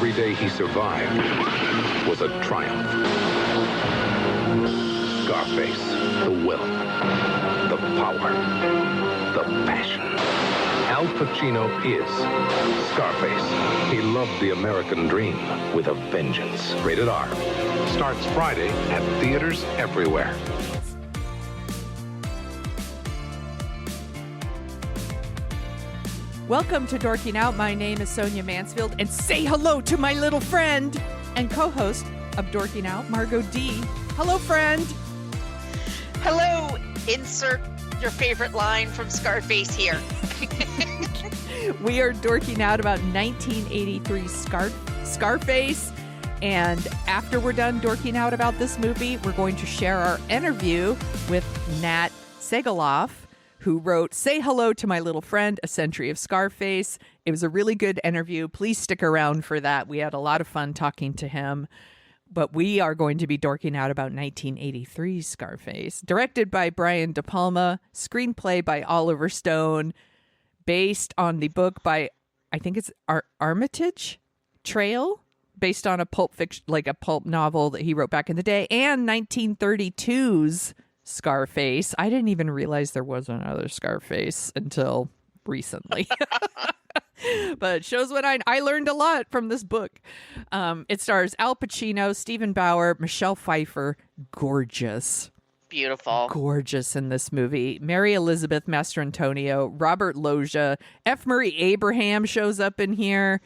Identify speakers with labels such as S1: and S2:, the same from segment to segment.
S1: every day he survived was a triumph. Scarface, the will, the power, the passion. Al Pacino is Scarface. He loved the American dream with a vengeance. Rated R. Starts Friday at theaters everywhere.
S2: Welcome to Dorking Out. My name is Sonia Mansfield, and say hello to my little friend and co-host of Dorking Out, Margot D. Hello, friend.
S3: Hello. Insert your favorite line from Scarface here.
S2: We are dorking out about 1983 Scarface, and after we're done dorking out about this movie, we're going to share our interview with Nat Segaloff, who wrote Say Hello to My Little Friend, A Century of Scarface. It was a really good interview. Please stick around for that. We had a lot of fun talking to him. But we are going to be dorking out about 1983 Scarface. Directed by Brian De Palma, screenplay by Oliver Stone, based on the book by, I think it's Armitage Trail, based on a pulp fiction, like a pulp novel that he wrote back in the day, and 1932's Scarface. I didn't even realize there was another Scarface until recently. But it shows what I learned a lot from this book. It stars Al Pacino, Stephen Bauer, Michelle Pfeiffer. Gorgeous.
S3: Beautiful.
S2: Gorgeous in this movie. Mary Elizabeth Mastrantonio, Robert Loggia, F. Murray Abraham shows up in here.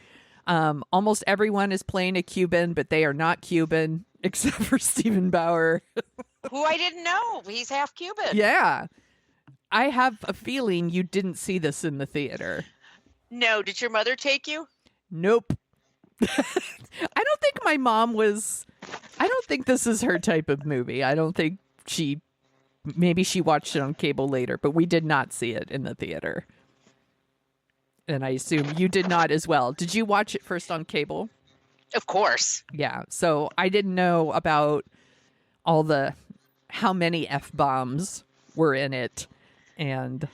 S2: Almost everyone is playing a Cuban, but they are not Cuban, except for Stephen Bauer.
S3: Who I didn't know. He's half Cuban.
S2: Yeah. I have a feeling you didn't see this in the theater.
S3: No. Did your mother take you?
S2: Nope. I don't think my mom was... I don't think this is her type of movie. I don't think maybe she watched it on cable later, but we did not see it in the theater. And I assume you did not as well. Did you watch it first on cable?
S3: Of course.
S2: Yeah. So I didn't know about how many F-bombs were in it, and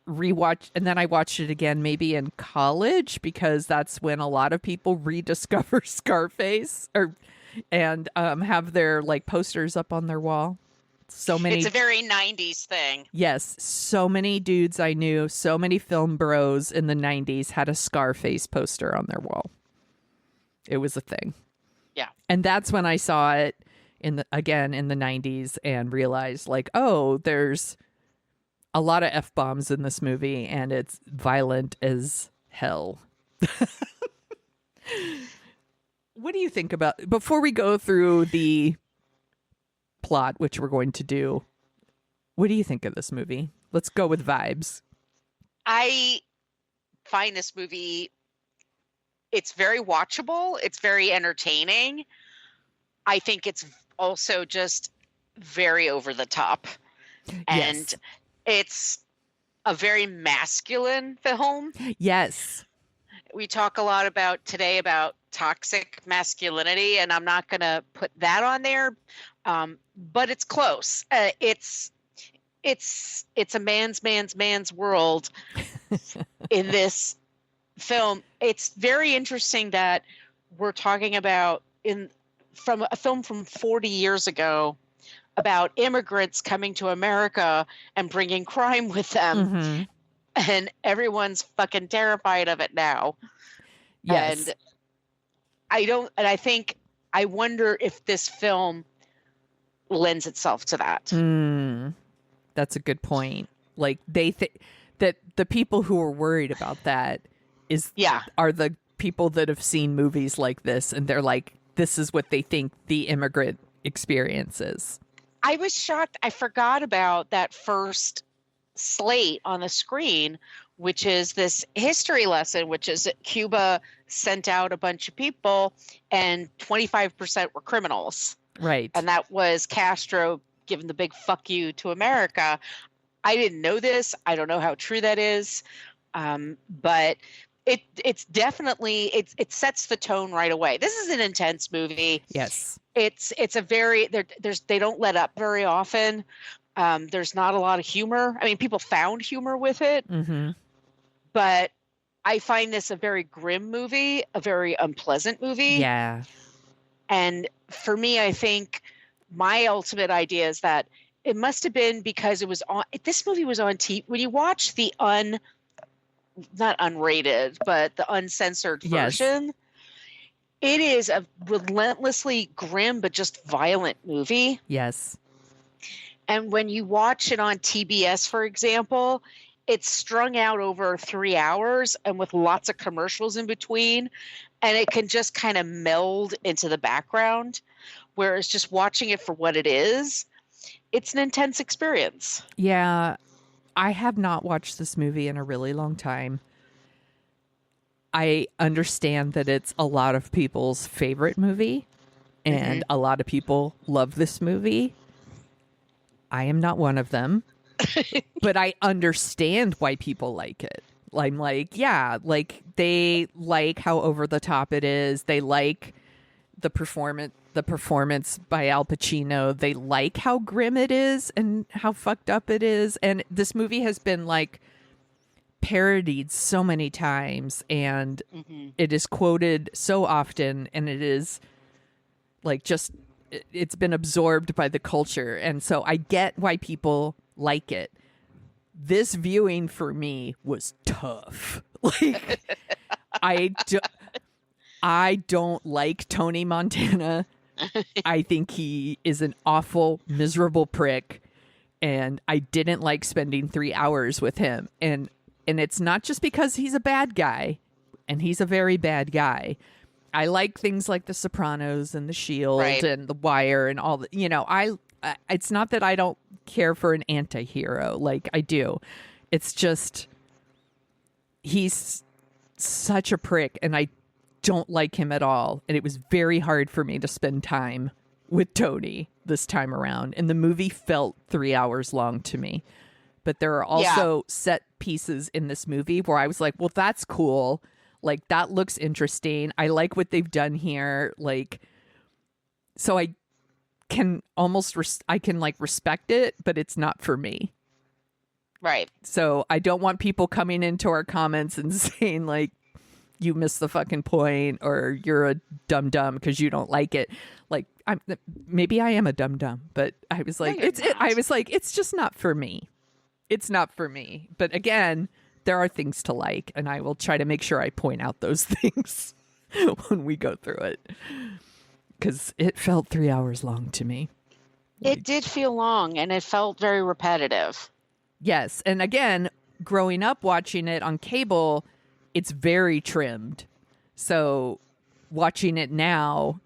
S2: then I watched it again maybe in college, because that's when a lot of people rediscover Scarface and have their like posters up on their wall. So many.
S3: It's a very 90s thing.
S2: Yes. So many dudes I knew, so many film bros in the 90s had a Scarface poster on their wall. It was a thing.
S3: Yeah.
S2: And that's when I saw it again in the 90s and realized, like, oh, there's a lot of F-bombs in this movie, and it's violent as hell. What do you think about, before we go through the plot, which we're going to do, what do you think of this movie? Let's go with vibes.
S3: I find this movie, it's very watchable. It's very entertaining. I think it's also just very over the top. And
S2: Yes.
S3: It's a very masculine film.
S2: Yes.
S3: We talk a lot today about toxic masculinity, and I'm not going to put that on there, but it's close. It's a man's world in this film. It's very interesting that we're talking about from a film from 40 years ago about immigrants coming to America and bringing crime with them.
S2: Mm-hmm.
S3: And everyone's fucking terrified of it now.
S2: Yes.
S3: And I wonder if this film lends itself to that.
S2: That's a good point. Like, they think that the people who are worried about that are the people that have seen movies like this, and they're like, this is what they think the immigrant experience is.
S3: I was shocked. I forgot about that first slate on the screen, which is this history lesson, which is that Cuba sent out a bunch of people and 25% were criminals.
S2: Right.
S3: And that was Castro giving the big fuck you to America. I didn't know this. I don't know how true that is. But it's definitely, it sets the tone right away. This is an intense movie.
S2: Yes.
S3: It's a very, they don't let up very often. There's not a lot of humor. I mean, people found humor with it,
S2: Mm-hmm.
S3: but I find this a very grim movie, a very unpleasant movie.
S2: Yeah.
S3: And for me, I think my ultimate idea is that it must have been because it was on. This movie was on TV. When you watch the not unrated, but the uncensored version, it is a relentlessly grim but just violent movie.
S2: Yes.
S3: And when you watch it on TBS, for example, it's strung out over 3 hours and with lots of commercials in between, and it can just kind of meld into the background, whereas just watching it for what it is, it's an intense experience.
S2: Yeah, I have not watched this movie in a really long time. I understand that it's a lot of people's favorite movie, and a lot of people love this movie. I am not one of them. But I understand why people like it. I'm like, yeah, like they like how over the top it is. They like the performance by Al Pacino. They like how grim it is and how fucked up it is. And this movie has been like parodied so many times, and it is quoted so often, and it is like just it's been absorbed by the culture. And so I get why people like it. This viewing for me was tough. Like I don't like Tony Montana. I think he is an awful, miserable prick, and I didn't like spending 3 hours with him. And it's not just because he's a bad guy, and he's a very bad guy. I like things like The Sopranos and The Shield and The Wire and all the, it's not that I don't care for an anti-hero. Like, I do. It's just he's such a prick, and I don't like him at all. And it was very hard for me to spend time with Tony this time around. And the movie felt 3 hours long to me. But there are also set pieces in this movie where I was like, well, that's cool. Like, that looks interesting. I like what they've done here. Like, so I can almost, respect it, but it's not for me.
S3: Right.
S2: So I don't want people coming into our comments and saying, like, you missed the fucking point, or you're a dum-dum because you don't like it. Like, maybe I am a dum-dum, but I was like, it's just not for me. It's not for me. But again, there are things to like, and I will try to make sure I point out those things when we go through it. Because it felt 3 hours long to me.
S3: It did feel long, and it felt very repetitive.
S2: Yes. And again, growing up watching it on cable, it's very trimmed. So watching it now,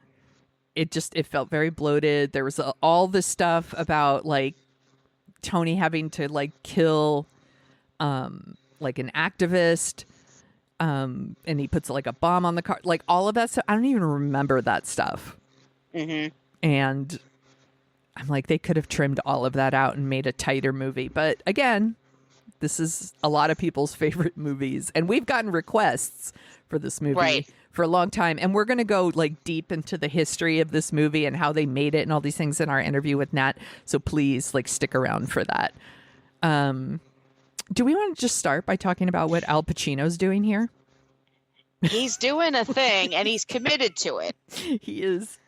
S2: it felt very bloated. There was all this stuff about like Tony having to like kill like an activist, and he puts like a bomb on the car, like all of that stuff. I don't even remember that stuff. And I'm like, they could have trimmed all of that out and made a tighter movie. But again, this is a lot of people's favorite movies, and we've gotten requests for this movie for a long time. And we're going to go like deep into the history of this movie and how they made it and all these things in our interview with Nat. So please like stick around for that. Do we want to just start by talking about what Al Pacino's doing here?
S3: He's doing a thing, and he's committed to it.
S2: He is.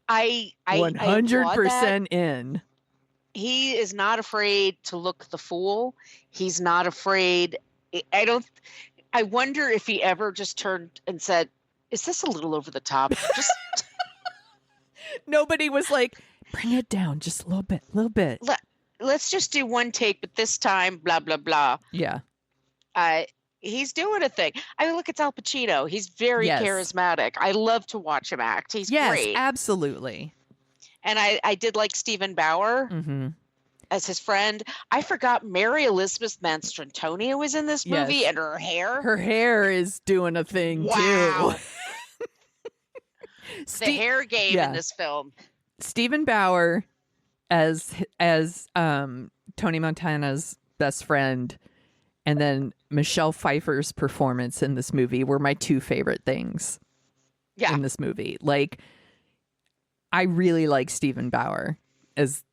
S3: I
S2: 100% in.
S3: He is not afraid to look the fool. He's not afraid. I wonder if he ever just turned and said, "Is this a little over the top?" Just
S2: nobody was like, "Bring it down just a little bit.
S3: Let's just do one take, but this time, blah blah blah."
S2: Yeah.
S3: He's doing a thing. I mean, look, it's Al Pacino. He's very charismatic. I love to watch him act. He's great.
S2: Yes, absolutely.
S3: And I did like Stephen Bauer as his friend. I forgot Mary Elizabeth Mastrantonio was in this movie, and her hair.
S2: Her hair is doing a thing too.
S3: The hair game in this film.
S2: Stephen Bauer as Tony Montana's best friend, and then Michelle Pfeiffer's performance in this movie were my two favorite things in this movie. Like, I really like Stephen Bauer as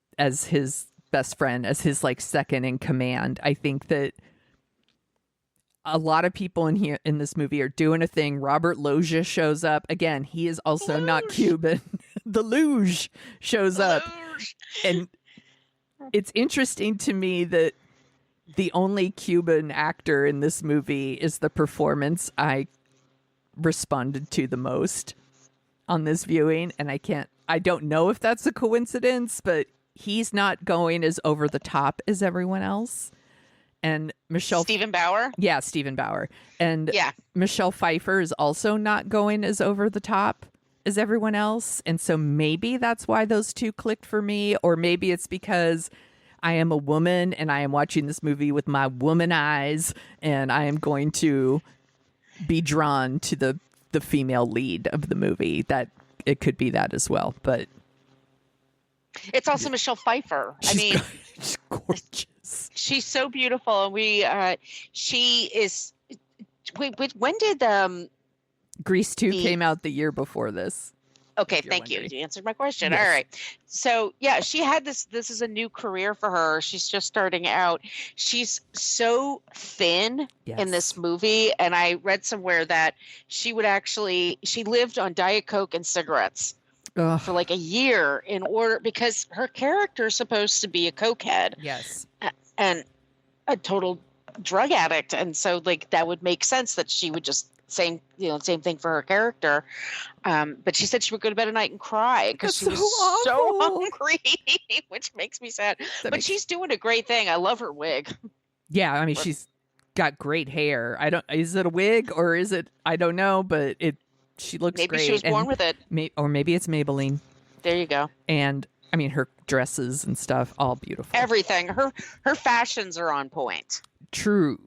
S2: his best friend, as his like second in command. I think that a lot of people in this movie are doing a thing. Robert Loggia shows up. Again, he is also not Cuban. The Luge shows up. And it's interesting to me that the only Cuban actor in this movie is the performance I responded to the most on this viewing. And I don't know if that's a coincidence, but he's not going as over the top as everyone else. And
S3: Stephen Bauer?
S2: Yeah, Stephen Bauer. And
S3: yeah.
S2: Michelle Pfeiffer is also not going as over the top as everyone else. And so maybe that's why those two clicked for me. Or maybe it's because I am a woman and I am watching this movie with my woman eyes and I am going to be drawn to the female lead of the movie. That it could be that as well. But
S3: it's also Michelle Pfeiffer.
S2: She's gorgeous.
S3: She's so beautiful, and she is. Wait, when did
S2: Grease 2 came out the year before this?
S3: Okay, thank you. You answered my question. Yes. All right. So yeah, she had this is a new career for her. She's just starting out. She's so thin in this movie, and I read somewhere that she lived on Diet Coke and cigarettes.
S2: Ugh.
S3: For like a year because her character is supposed to be a cokehead.
S2: Yes.
S3: And a total drug addict. And so like that would make sense that she would just same thing for her character. But she said she would go to bed at night and cry because she was so hungry, which makes me sad. But she's doing a great thing. I love her wig. Yeah,
S2: I mean, she's got great hair. Is it a wig or is it, I don't know, but she looks great.
S3: Maybe she was born with it.
S2: Or maybe it's Maybelline.
S3: There you go.
S2: And I mean, her dresses and stuff, all beautiful.
S3: Everything. Her fashions are on point.
S2: True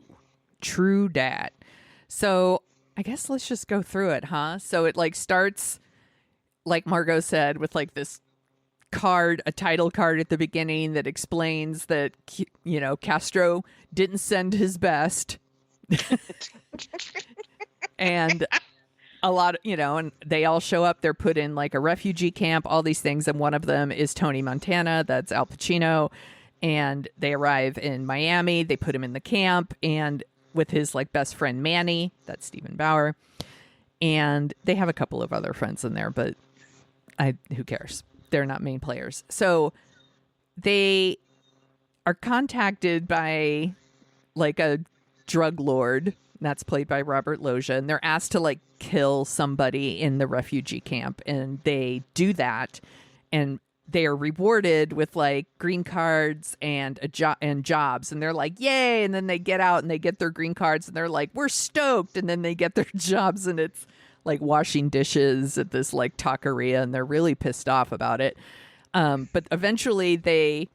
S2: dat. So I guess let's just go through it, huh? So it like starts, like Margot said, with like this card, a title card at the beginning that explains that, Castro didn't send his best. And a lot, and they all show up. They're put in like a refugee camp, all these things. And one of them is Tony Montana. That's Al Pacino. And they arrive in Miami. They put him in the camp and with his like best friend, Manny. That's Stephen Bauer. And they have a couple of other friends in there, but who cares? They're not main players. So they are contacted by like a drug lord. That's played by Robert Loggia. And they're asked to like kill somebody in the refugee camp. And they do that. And they are rewarded with like green cards and jobs. And they're like, yay. And then they get out and they get their green cards and they're like, we're stoked. And then they get their jobs and it's like washing dishes at this like taqueria. And they're really pissed off about it. But eventually they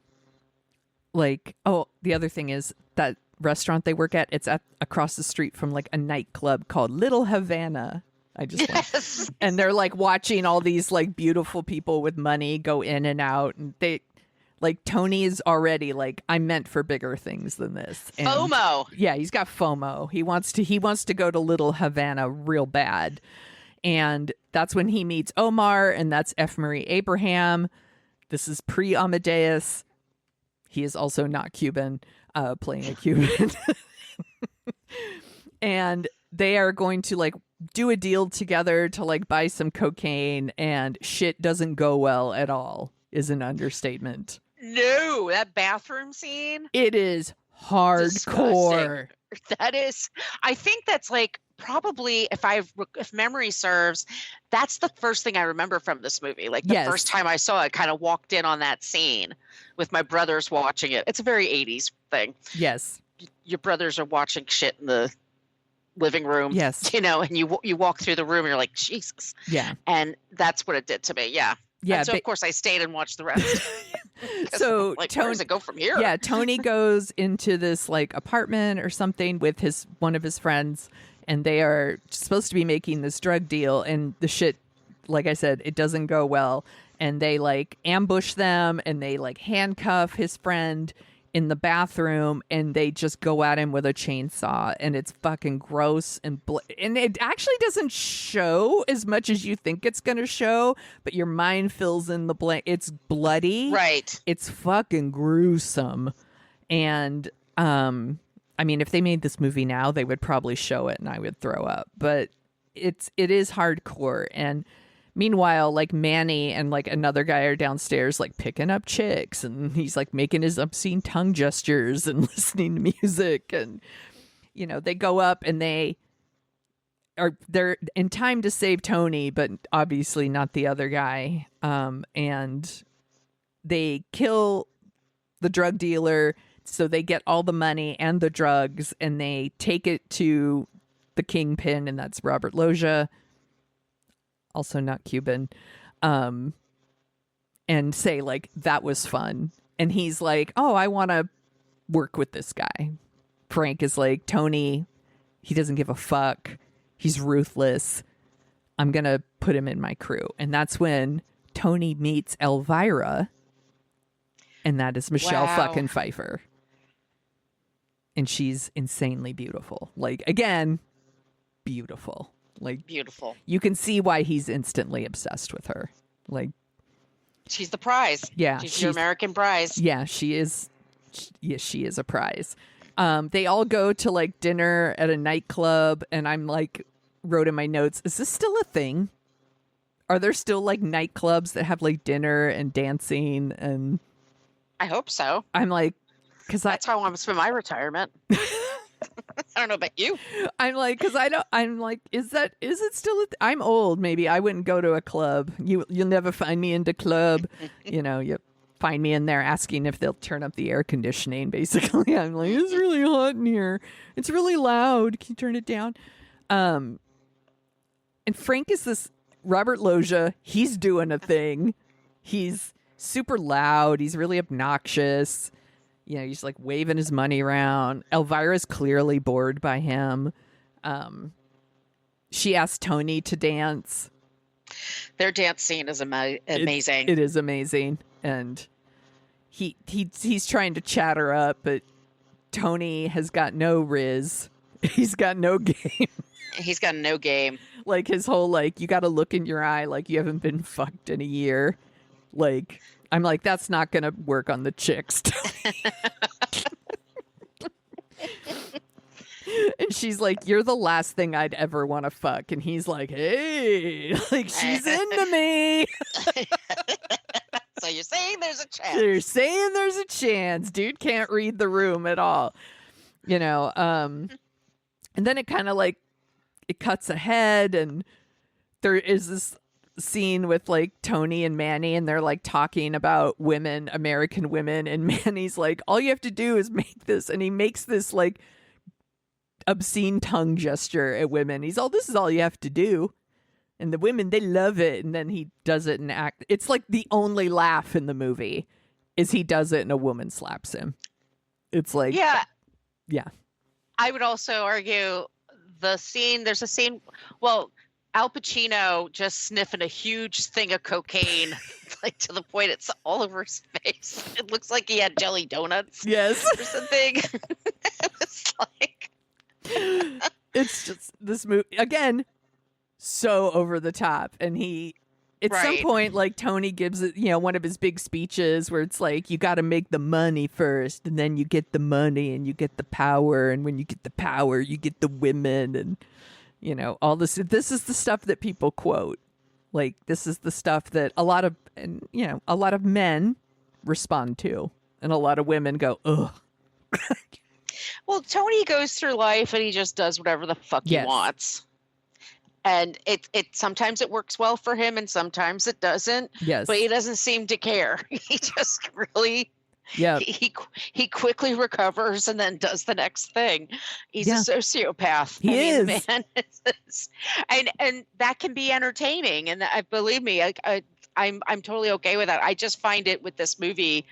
S2: like, the other thing is that restaurant they work at, it's across the street from like a nightclub called Little Havana. And they're like watching all these like beautiful people with money go in and out, and they like Tony is already like, I'm meant for bigger things than this. And
S3: FOMO.
S2: Yeah, he's got FOMO. He wants to go to Little Havana real bad. And that's when he meets Omar, and that's F. Murray Abraham. This is pre-Amadeus. He is also not Cuban, playing a Cuban. And they are going to like do a deal together to like buy some cocaine, and shit doesn't go well at all is an understatement.
S3: No, that bathroom scene.
S2: It is hardcore.
S3: Disgusting. That is, I think that's like probably if memory serves, that's the first thing I remember from this movie. Like the first time I saw it, kind of walked in on that scene with my brothers watching it. It's a very 80s thing.
S2: Yes.
S3: Your brothers are watching shit in the living room.
S2: Yes.
S3: And you walk through the room and you're like, Jesus.
S2: Yeah.
S3: And that's what it did to me. Yeah.
S2: Yeah.
S3: And so of course I stayed and watched the rest.
S2: So
S3: like, where does it go from here?
S2: Yeah. Tony goes into this like apartment or something with one of his friends, and they are supposed to be making this drug deal, and the shit, like I said, it doesn't go well. And they like ambush them, and they like handcuff his friend in the bathroom, and they just go at him with a chainsaw, and it's fucking gross and it actually doesn't show as much as you think it's gonna show, but your mind fills in the blank. It's bloody,
S3: right?
S2: It's fucking gruesome, and I I mean, if they made this movie now, they would probably show it and I would throw up. But it is hardcore. And meanwhile, like Manny and like another guy are downstairs like picking up chicks, and he's like making his obscene tongue gestures and listening to music. And, you know, they go up and they're in time to save Tony, but obviously not the other guy. And they kill the drug dealer. So they get all the money and the drugs, and they take it to the kingpin, and that's Robert Loggia, also not Cuban, and say, like, that was fun. And he's like, oh, I want to work with this guy. Frank is like, Tony, he doesn't give a fuck. He's ruthless. I'm going to put him in my crew. And that's when Tony meets Elvira, and that is Michelle fucking Pfeiffer. And she's insanely beautiful. Like, again, beautiful. Like,
S3: beautiful.
S2: You can see why he's instantly obsessed with her. Like,
S3: she's the prize.
S2: Yeah.
S3: She's your American prize.
S2: Yeah, she is. Yes, she is a prize. They all go to like dinner at a nightclub, and I'm like, wrote in my notes, is this still a thing? Are there still like nightclubs that have like dinner and dancing? And
S3: I hope so.
S2: I'm like, because
S3: that's how I want to spend my retirement. I don't know about you.
S2: I'm like, because I'm like, is it still I'm old. Maybe I wouldn't go to a club. You'll never find me into club. You know, you find me in there asking if they'll turn up the air conditioning. Basically, I'm like, it's really hot in here. It's really loud. Can you turn it down? And Frank is this Robert Loggia. He's doing a thing. He's super loud. He's really obnoxious. You know, he's like waving his money around. Elvira's clearly bored by him. She asked Tony to dance.
S3: Their dance scene is amazing.
S2: It is amazing. And he's trying to chat her up, but Tony has got no riz. He's got no game.
S3: He's got no game.
S2: Like his whole, like, you got to look in your eye like you haven't been fucked in a year. Like, I'm like, that's not going to work on the chicks. And she's like, you're the last thing I'd ever want to fuck. And he's like, hey, like, she's into me.
S3: So you're saying there's a chance.
S2: You're saying there's a chance. Dude can't read the room at all. You know, and then it kind of like, it cuts ahead, and there is this scene with like Tony and Manny, and they're like talking about women, American women, and Manny's like, all you have to do is make this, and he makes this like obscene tongue gesture at women. He's all, this is all you have to do, and the women, they love it. And then he does it and act. It's like the only laugh in the movie is he does it and a woman slaps him. It's like, yeah.
S3: I would also argue there's a scene, well, Al Pacino just sniffing a huge thing of cocaine, like to the point it's all over his face. It looks like he had jelly donuts.
S2: Yes.
S3: Or something. It was like...
S2: It's just this movie, again, so over the top. And he, at some point, like Tony gives it, you know, one of his big speeches where it's like, you got to make the money first, and then you get the money, and you get the power, and when you get the power, you get the women, and you know, all this. This is the stuff that people quote. Like, this is the stuff that a lot of men respond to, and a lot of women go, ugh.
S3: Well, Tony goes through life and he just does whatever the fuck he wants. And it sometimes it works well for him and sometimes it doesn't.
S2: Yes.
S3: But he doesn't seem to care. He just really he quickly recovers and then does the next thing. He's a sociopath.
S2: He is.
S3: Man. And that can be entertaining. And believe me, I'm totally okay with that. I just find it with this movie,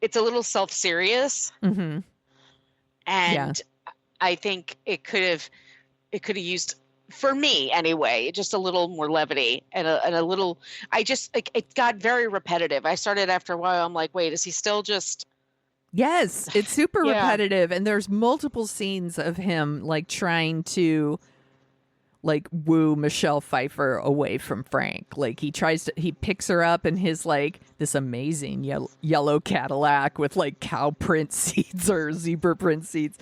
S3: it's a little self-serious.
S2: Mm-hmm.
S3: And I think it could have used, for me anyway, just a little more levity and a little, it got very repetitive. I started after a while, I'm like, wait, is he still just?
S2: Yes, it's super repetitive. And there's multiple scenes of him like trying to like woo Michelle Pfeiffer away from Frank. Like he picks her up in his like this amazing yellow Cadillac with like cow print seats or zebra print seats.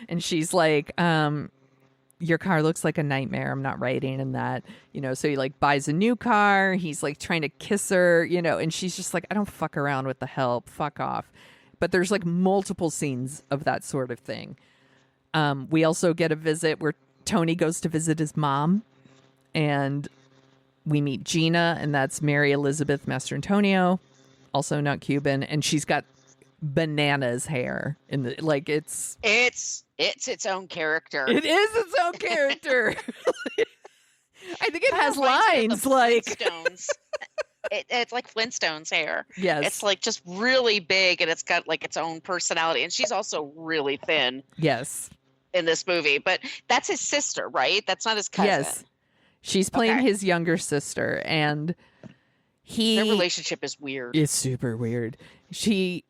S2: And she's like, your car looks like a nightmare. I'm not riding in that, so he like buys a new car. He's like trying to kiss her, and she's just like, I don't fuck around with the help. Fuck off. But there's like multiple scenes of that sort of thing. We also get a visit where Tony goes to visit his mom, and we meet Gina, and that's Mary Elizabeth Mastrantonio, also not Cuban, and she's got bananas hair in the
S3: it's its own character.
S2: It is its own character. I think it has
S3: Reminds me
S2: lines
S3: of the
S2: like
S3: Flintstones. It's like Flintstones hair.
S2: Yes.
S3: It's like just really big, and it's got like its own personality, and she's also really thin.
S2: Yes.
S3: In this movie, but that's his sister, right? That's not his cousin.
S2: Yes. She's playing his younger sister, and
S3: their relationship is weird.
S2: It's super weird. He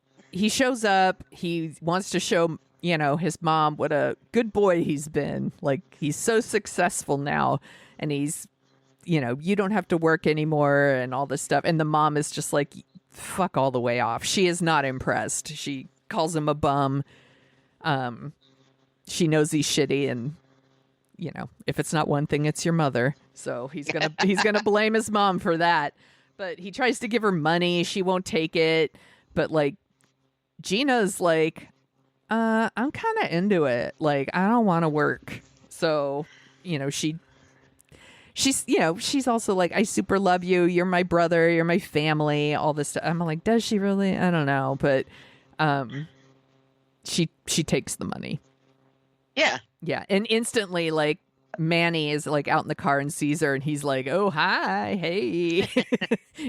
S2: shows up. He wants to show, his mom what a good boy he's been. Like, he's so successful now, and he's, you don't have to work anymore and all this stuff. And the mom is just like, fuck all the way off. She is not impressed. She calls him a bum. She knows he's shitty, and if it's not one thing, it's your mother. So he's gonna blame his mom for that. But he tries to give her money. She won't take it. But like, Gina's like, I'm kind of into it. Like, I don't want to work. So, she's also like, I super love you. You're my brother. You're my family. All this stuff. I'm like, does she really? I don't know. But she takes the money.
S3: Yeah.
S2: Yeah. And instantly, like, Manny is like out in the car and sees her, and he's like, oh, hi. Hey.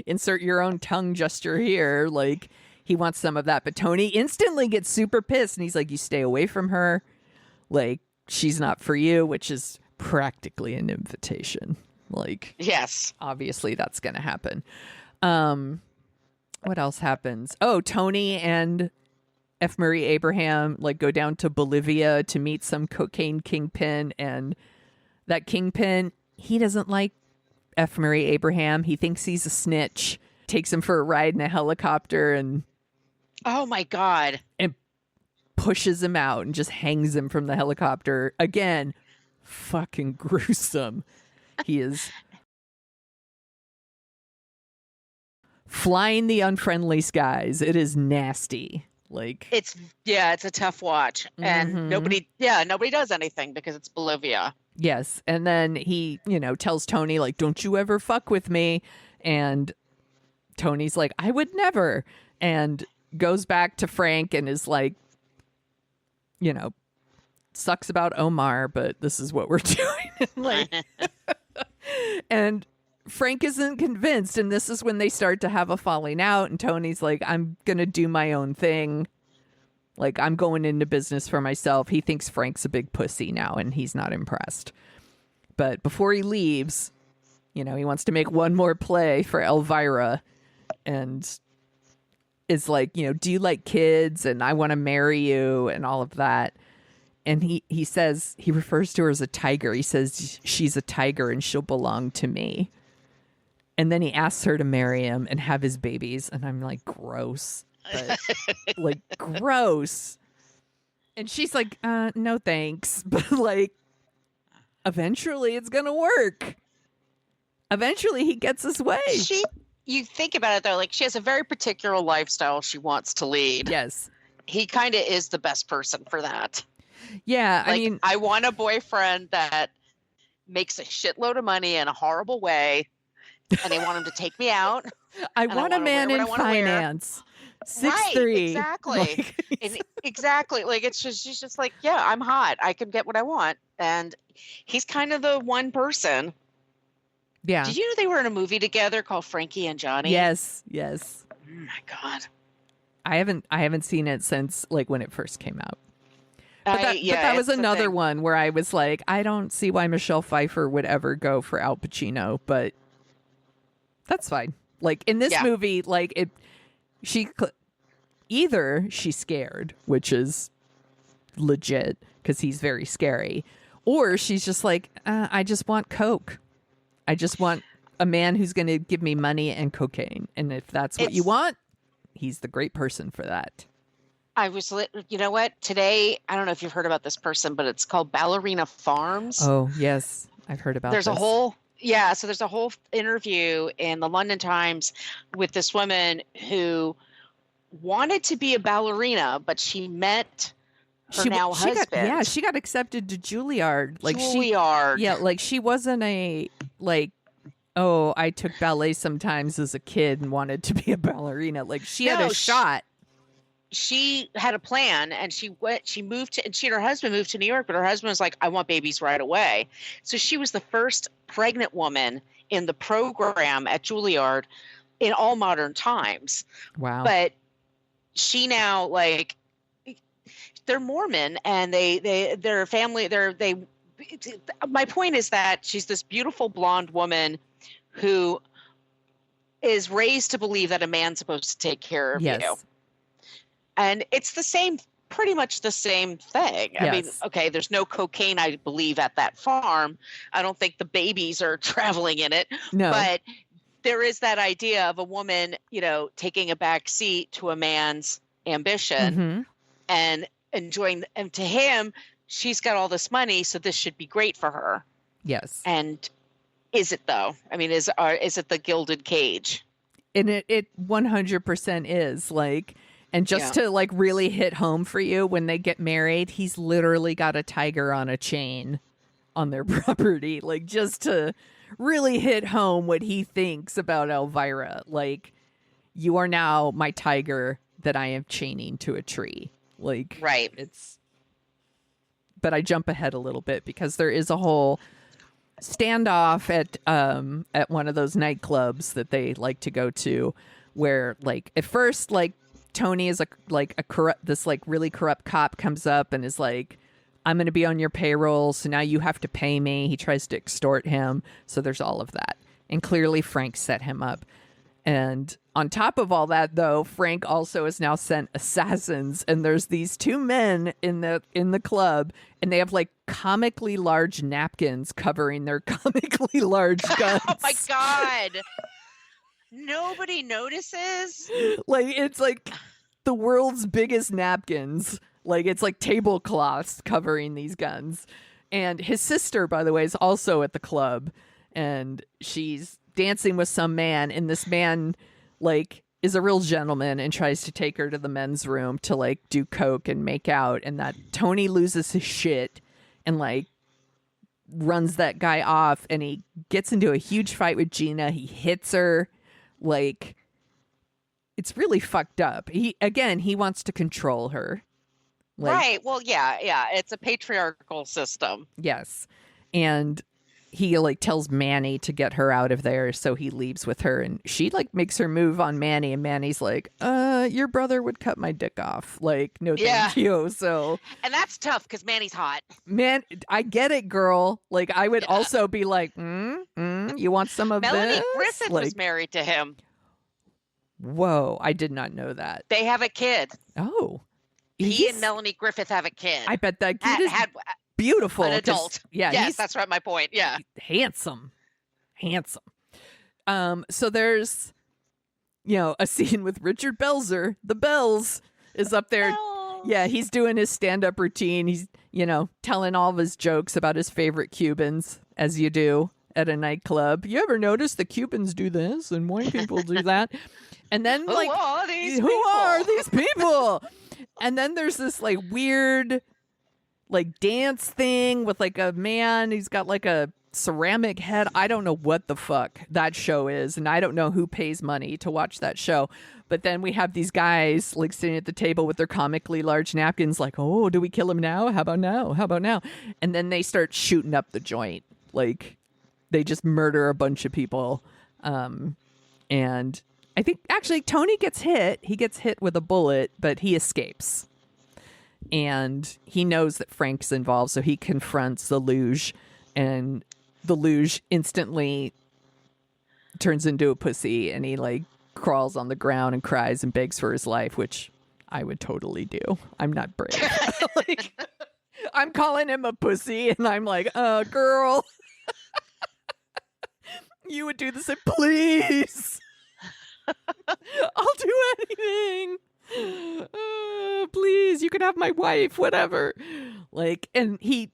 S2: Insert your own tongue gesture here. Like, he wants some of that. But Tony instantly gets super pissed, and he's like, you stay away from her. Like, she's not for you, which is practically an invitation. Like,
S3: yes,
S2: obviously that's going to happen. What else happens? Oh, Tony and F. Murray Abraham like go down to Bolivia to meet some cocaine kingpin, and that kingpin, he doesn't like F. Murray Abraham. He thinks he's a snitch. Takes him for a ride in a helicopter, and
S3: oh my god,
S2: and pushes him out and just hangs him from the helicopter. Again, fucking gruesome. He is flying the unfriendly skies. It is nasty. Like,
S3: it's a tough watch, and nobody does anything because it's Bolivia.
S2: Yes. And then he, tells Tony, like, don't you ever fuck with me. And Tony's like, I would never. And goes back to Frank and is like, sucks about Omar, but this is what we're doing. Like, and Frank isn't convinced. And this is when they start to have a falling out. And Tony's like, I'm going to do my own thing. Like, I'm going into business for myself. He thinks Frank's a big pussy now, and he's not impressed. But before he leaves, he wants to make one more play for Elvira, and is like, do you like kids? And I want to marry you, and all of that. And he says, he refers to her as a tiger. He says, she's a tiger and she'll belong to me. And then he asks her to marry him and have his babies. And I'm like, gross. But, like, gross. And she's like, no thanks. But like, eventually it's gonna work. Eventually he gets his way.
S3: You think about it though, like, she has a very particular lifestyle she wants to lead.
S2: Yes.
S3: He kind of is the best person for that.
S2: Yeah,
S3: like,
S2: I mean,
S3: I want a boyfriend that makes a shitload of money in a horrible way, and I want him to take me out.
S2: I want a man in finance. 6'3".
S3: Right, exactly. Exactly. Like, she's just like, yeah, I'm hot. I can get what I want. And he's kind of the one person.
S2: Yeah.
S3: Did you know they were in a movie together called Frankie and Johnny?
S2: Yes.
S3: Oh my God.
S2: I haven't seen it since like when it first came out. But that was another one where I was like, I don't see why Michelle Pfeiffer would ever go for Al Pacino, but that's fine. Like, in this movie, like, either she's scared, which is legit because he's very scary, or she's just like, I just want coke. I just want a man who's going to give me money and cocaine. And if that's what you want, he's the great person for that.
S3: You know what? Today, I don't know if you've heard about this person, but it's called Ballerina Farms.
S2: Oh, yes. I've heard about
S3: There's
S2: this.
S3: a whole, yeah, so there's a whole interview in the London Times with this woman who wanted to be a ballerina, but she met her now husband.
S2: She got accepted to Juilliard.
S3: Juilliard.
S2: Like she wasn't a, like, oh, I took ballet sometimes as a kid and wanted to be a ballerina. Like she had a shot.
S3: She had a plan, and she moved to, and she and her husband moved to New York, but her husband was like, I want babies right away. So she was the first pregnant woman in the program at Juilliard in all modern times.
S2: Wow.
S3: But she now, like, they're Mormon, and their family, my point is that she's this beautiful blonde woman who is raised to believe that a man's supposed to take care of you. And it's pretty much the same thing. I mean, okay, there's no cocaine, I believe, at that farm. I don't think the babies are traveling in it.
S2: No.
S3: But there is that idea of a woman, taking a back seat to a man's ambition and enjoying. And to him, she's got all this money, so this should be great for her.
S2: Yes.
S3: And is it, though? I mean, is it the gilded cage?
S2: And it 100% is, like... And just to, like, really hit home for you, when they get married, he's literally got a tiger on a chain on their property. Like, just to really hit home what he thinks about Elvira. Like, you are now my tiger that I am chaining to a tree. Like,
S3: right.
S2: But I jump ahead a little bit because there is a whole standoff at one of those nightclubs that they like to go to, where, like, at first, like, Tony is this really corrupt cop comes up and is like, I'm going to be on your payroll, so now you have to pay me. He tries to extort him. So there's all of that. And clearly Frank set him up. And on top of all that, though, Frank also has now sent assassins. And there's these two men in the club, and they have, like, comically large napkins covering their comically large guns.
S3: Oh, my God. Nobody notices.
S2: Like, it's like the world's biggest napkins. Like, it's like tablecloths covering these guns. And his sister, by the way, is also at the club, and she's dancing with some man, and this man, like, is a real gentleman and tries to take her to the men's room to, like, do coke and make out. And that Tony loses his shit and, like, runs that guy off, and he gets into a huge fight with Gina. He hits her. Like, it's really fucked up. He wants to control her. Like,
S3: right. Well, yeah. It's a patriarchal system.
S2: Yes. And he, like, tells Manny to get her out of there, so he leaves with her, and she, like, makes her move on Manny, and Manny's like, your brother would cut my dick off. Like, no thank you. So,
S3: and that's tough because Manny's hot.
S2: Man, I get it, girl. Like, I would also be like, you want some of
S3: Melanie
S2: this?
S3: Griffith was married to him.
S2: Whoa, I did not know that.
S3: They have a kid.
S2: Oh.
S3: He and Melanie Griffith have a kid.
S2: I bet that kid is beautiful.
S3: An adult.
S2: Yeah.
S3: Yes, that's right. My point. Yeah.
S2: Handsome. So there's, a scene with Richard Belzer. The Bells is up there.
S3: Bells.
S2: Yeah, he's doing his stand-up routine. He's, telling all of his jokes about his favorite Cubans, as you do at a nightclub. You ever notice the Cubans do this and white people do that? And then,
S3: who are these
S2: people? And then there's this, like, weird, like, dance thing with, like, a man. He's got, like, a ceramic head. I don't know what the fuck that show is, and I don't know who pays money to watch that show. But then we have these guys, like, sitting at the table with their comically large napkins, like, oh, do we kill him now? How about now? And then they start shooting up the joint. Like, they just murder a bunch of people. And I think, actually, Tony gets hit. He gets hit with a bullet, but he escapes. And he knows that Frank's involved, so he confronts the luge, and the luge instantly turns into a pussy, and he, like, crawls on the ground and cries and begs for his life, which I would totally do. I'm not brave. Like, I'm calling him a pussy, and I'm like, girl, you would do the same, please. I'll do anything. Please, you can have my wife, whatever. Like, and he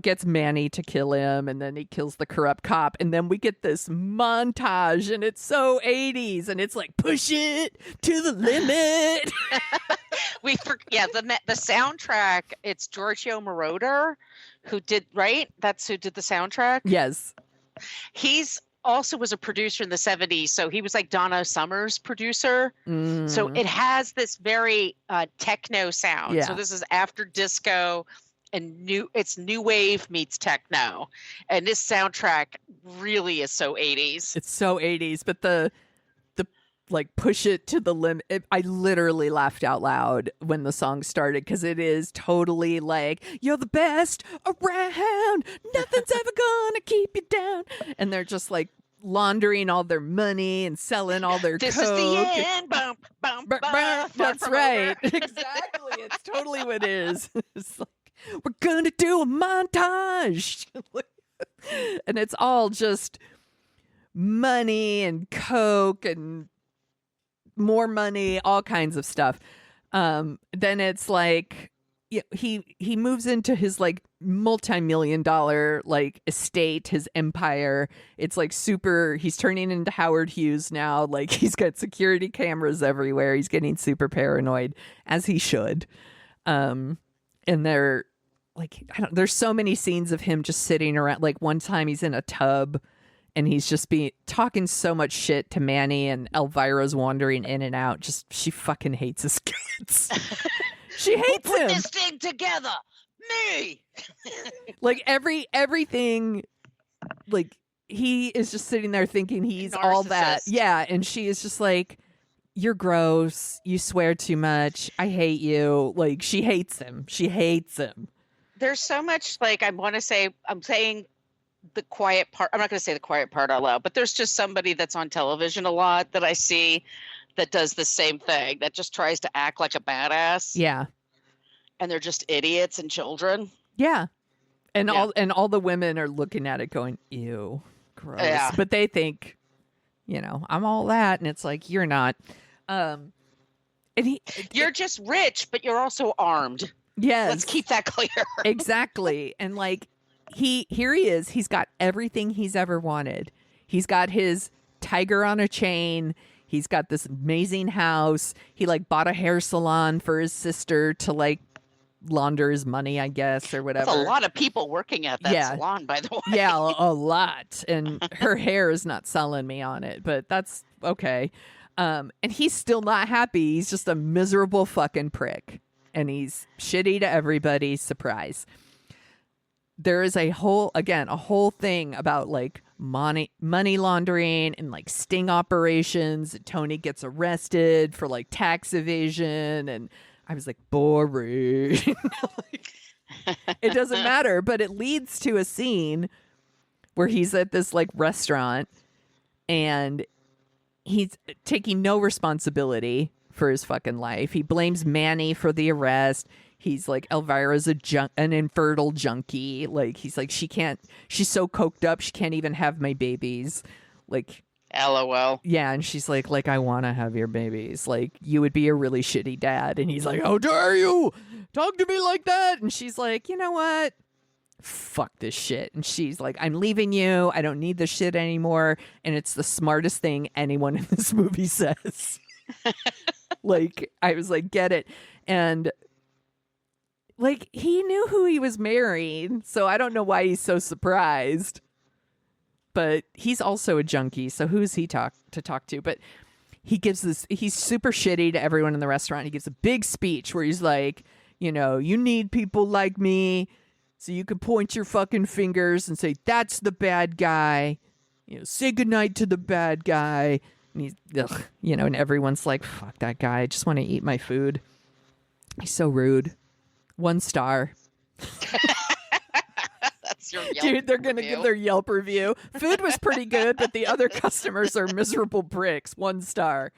S2: gets Manny to kill him, and then he kills the corrupt cop, and then we get this montage, and it's so 80s, and it's like, push it to the limit.
S3: The soundtrack, it's Giorgio Moroder who did, right? That's who did the soundtrack?
S2: Yes.
S3: He's also was a producer in the 70s, so he was like Donna Summer's producer. So it has this very techno sound.
S2: Yeah.
S3: So this is after disco and it's new wave meets techno, and this soundtrack really is so 80s.
S2: It's so 80s, but the like push it to the limit. I literally laughed out loud when the song started, because it is totally like, you're the best around, nothing's ever gonna keep you down, and they're just like laundering all their money and selling all their
S3: this
S2: coke.
S3: is the end. Bum, bum, bum,
S2: That's right. Exactly. It's totally what it is. It's like, we're gonna do a montage. And it's all just money and coke and more money, all kinds of stuff. Then it's like, he moves into his like multi-million-dollar like estate, his empire. It's like super, he's turning into Howard Hughes now. Like, he's got security cameras everywhere. He's getting super paranoid, as he should. And they're like, there's so many scenes of him just sitting around. Like, one time he's in a tub and he's just talking so much shit to Manny, and Elvira's wandering in and out. Just, she fucking hates his guts. She hates him.
S3: Put this thing together, me.
S2: Like, everything, like, he is just sitting there thinking he's all that. Yeah, and she is just like, you're gross. You swear too much. I hate you. Like, she hates him. She hates him.
S3: There's so much, like, I'm saying the quiet part. I'm not going to say the quiet part out loud, but there's just somebody that's on television a lot that I see that does the same thing, that just tries to act like a badass.
S2: Yeah. And
S3: they're just idiots and children.
S2: Yeah. And all the women are looking at it going, ew, gross. Yeah. But they think, I'm all that, and it's like, you're not. And
S3: you're just rich, but you're also armed.
S2: Yes.
S3: Let's keep that clear.
S2: Exactly. And like, here he is. He's got everything he's ever wanted. He's got his tiger on a chain. He's got this amazing house. He like bought a hair salon for his sister to like launder his money, I guess, or whatever.
S3: That's a lot of people working at that salon, by the way.
S2: Yeah, a lot. And her hair is not selling me on it, but that's okay. And he's still not happy. He's just a miserable fucking prick. And he's shitty to everybody. Surprise. There is a whole thing about like money laundering and like sting operations. Tony gets arrested for like tax evasion, and I was like, boring. Like, it doesn't matter, but it leads to a scene where he's at this like restaurant and he's taking no responsibility for his fucking life. He blames Manny for the arrest. He's like, Elvira's an infertile junkie. Like, he's like, she's so coked up, she can't even have my babies. Like,
S3: LOL.
S2: Yeah, and she's like, I want to have your babies. Like, you would be a really shitty dad. And he's like, how dare you talk to me like that? And she's like, you know what? Fuck this shit. And she's like, I'm leaving you. I don't need this shit anymore. And it's the smartest thing anyone in this movie says. Like, I was like, get it. And like, he knew who he was marrying, so I don't know why he's so surprised. But he's also a junkie, so who's he to talk to? But he's super shitty to everyone in the restaurant. He gives a big speech where he's like, you need people like me so you can point your fucking fingers and say, that's the bad guy. Say goodnight to the bad guy. And he's, and everyone's like, fuck that guy. I just want to eat my food. He's so rude. 1 star.
S3: That's your Yelp
S2: Dude, they're going to give their Yelp review. Food was pretty good, but the other customers are miserable bricks. 1 star.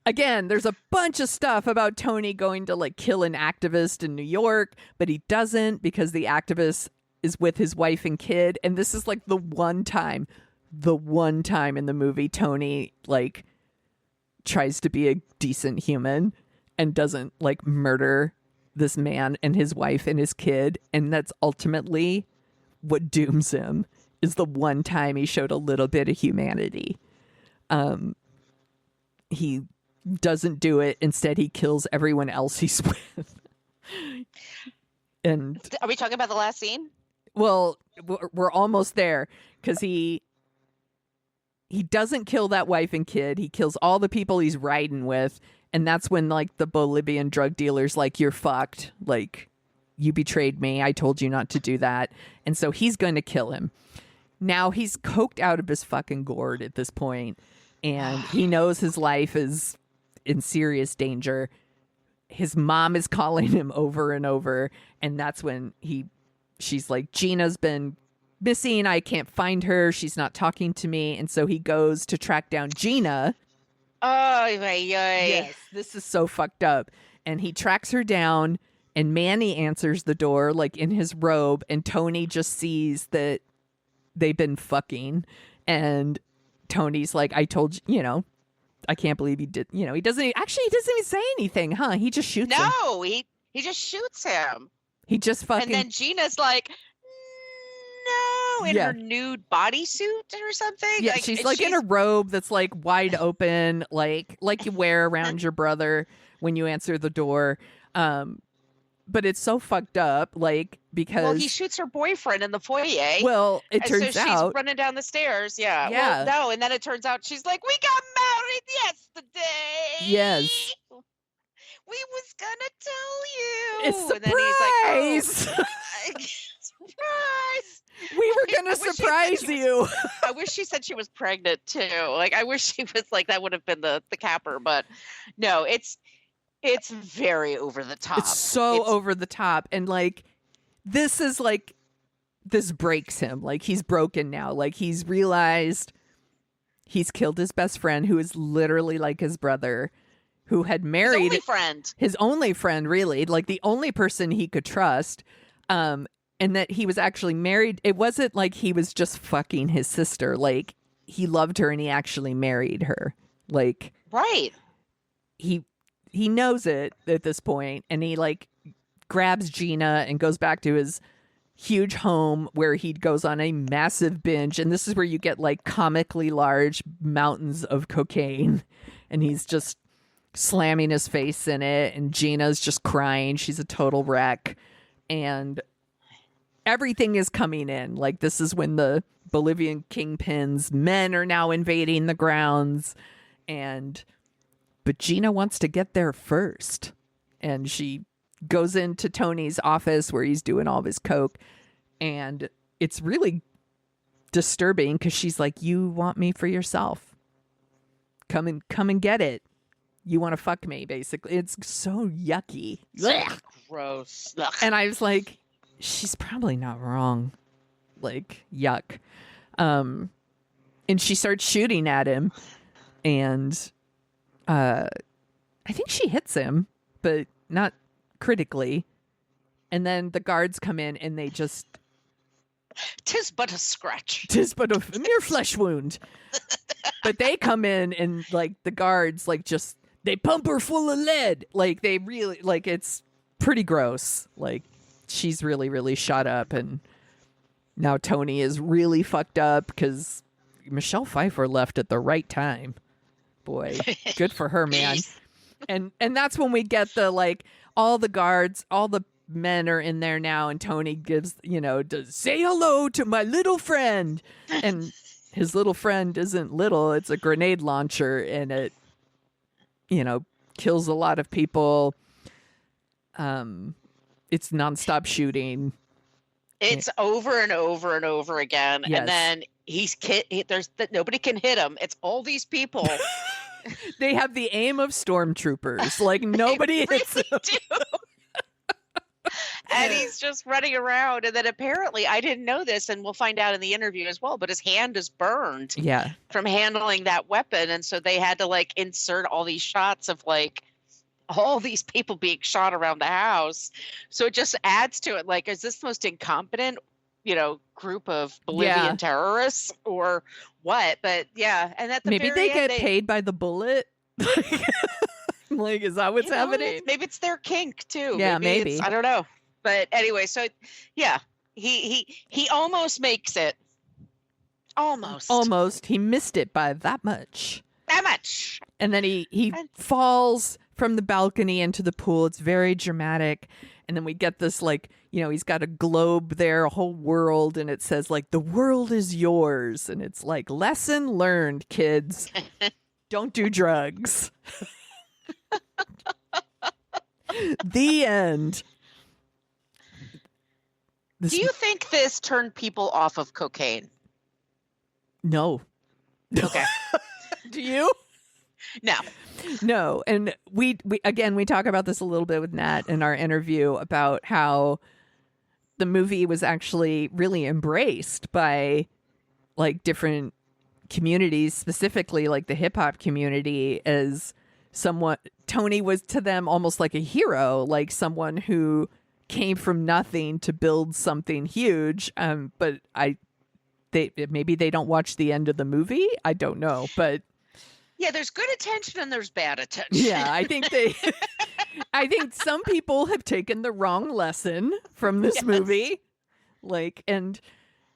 S2: Again, there's a bunch of stuff about Tony going to like kill an activist in New York, but he doesn't because the activist is with his wife and kid. And this is like the one time in the movie Tony like tries to be a decent human and doesn't like murder this man and his wife and his kid. And that's ultimately what dooms him, is the one time he showed a little bit of humanity. He doesn't do it. Instead, he kills everyone else he's with. And
S3: Are we talking about the last scene?
S2: well, we're almost there, because he doesn't kill that wife and kid. He kills all the people he's riding with. And that's when like the Bolivian drug dealer's like, you're fucked. Like, you betrayed me. I told you not to do that. And so he's going to kill him. Now he's coked out of his fucking gourd at this point, and he knows his life is in serious danger. His mom is calling him over and over, and that's when she's like, Gina's been missing. I can't find her. She's not talking to me. And so he goes to track down Gina.
S3: Oh,
S2: Yes, this is so fucked up. And he tracks her down, and Manny answers the door like in his robe, and Tony just sees that they've been fucking, and Tony's like, I told you, I can't believe he did, he doesn't even say anything, huh? He just shoots him.
S3: No, he just shoots him.
S2: He just fucking.
S3: And then Gina's like, no, in her nude bodysuit or something.
S2: Yeah, she's like in a robe that's like wide open, like you wear around your brother when you answer the door. But it's so fucked up, like, because
S3: he shoots her boyfriend in the foyer.
S2: Well, it turns out
S3: she's running down the stairs. Yeah.
S2: Yeah.
S3: Well, no, and then it turns out she's like, we got married yesterday.
S2: Yes.
S3: We was gonna tell you.
S2: It's
S3: And then he's like, surprise.
S2: We were gonna surprise you.
S3: I wish she said she was pregnant too. Like, I wish she was like, that would have been the capper, but no, it's very over the top.
S2: It's so over the top. And like, this breaks him. Like, he's broken now. Like, he's realized he's killed his best friend, who is literally like his brother, who had married his only friend, really, like the only person he could trust. And that he was actually married. It wasn't like he was just fucking his sister. Like, he loved her and he actually married her. Like,
S3: right.
S2: He knows it at this point, and he like grabs Gina and goes back to his huge home where he goes on a massive binge. And this is where you get like comically large mountains of cocaine, and he's just slamming his face in it. And Gina's just crying. She's a total wreck, and everything is coming in. Like, this is when the Bolivian kingpin's men are now invading the grounds, but Gina wants to get there first. And she goes into Tony's office where he's doing all of his coke. And it's really disturbing, because she's like, you want me for yourself. Come and get it. You want to fuck me, basically. It's so yucky.
S3: Gross.
S2: And I was like, she's probably not wrong. Like, yuck. And she starts shooting at him. And I think she hits him, but not critically. And then the guards come in, and they just...
S3: 'Tis but a scratch.
S2: 'Tis but a mere flesh wound. But they come in, and like the guards, like, just, they pump her full of lead. Like, they really, like, it's pretty gross. Like, she's really, really shot up. And now Tony is really fucked up, because Michelle Pfeiffer left at the right time. Boy, good for her, man. And that's when we get the, like, all the guards, all the men are in there now, and Tony gives, to say hello to my little friend. And his little friend isn't little, it's a grenade launcher, and it, kills a lot of people. It's nonstop shooting.
S3: It's over and over and over again.
S2: Yes.
S3: And then nobody can hit him. It's all these people.
S2: They have the aim of stormtroopers. Like, nobody hits
S3: really
S2: him.
S3: do. And he's just running around. And then apparently, I didn't know this, and we'll find out in the interview as well, but his hand is burned from handling that weapon. And so they had to like insert all these shots of like all these people being shot around the house. So it just adds to it. Like, is this the most incompetent, group of Bolivian terrorists or what? But yeah. And at the
S2: maybe
S3: very
S2: they
S3: end,
S2: get paid by the bullet. Like, is that what's happening?
S3: Maybe it's their kink too.
S2: Yeah, maybe.
S3: I don't know. But anyway, so yeah, he almost makes it.
S2: Almost. He missed it by that much.
S3: That much.
S2: And then he falls from the balcony into the pool. It's very dramatic. And then we get this, like, you know, he's got a globe there, a whole world, and it says, like, the world is yours. And it's like, lesson learned, kids. Don't do drugs. The end.
S3: Do you think this turned people off of cocaine?
S2: No.
S3: Okay.
S2: Do you? No. And we talk about this a little bit with Nat in our interview about how the movie was actually really embraced by, like, different communities, specifically like the hip hop community, as someone. Tony was to them almost like a hero, like someone who came from nothing to build something huge. But maybe they don't watch the end of the movie. I don't know, but
S3: yeah, there's good attention and there's bad attention.
S2: Yeah, I think some people have taken the wrong lesson from this movie. Like, and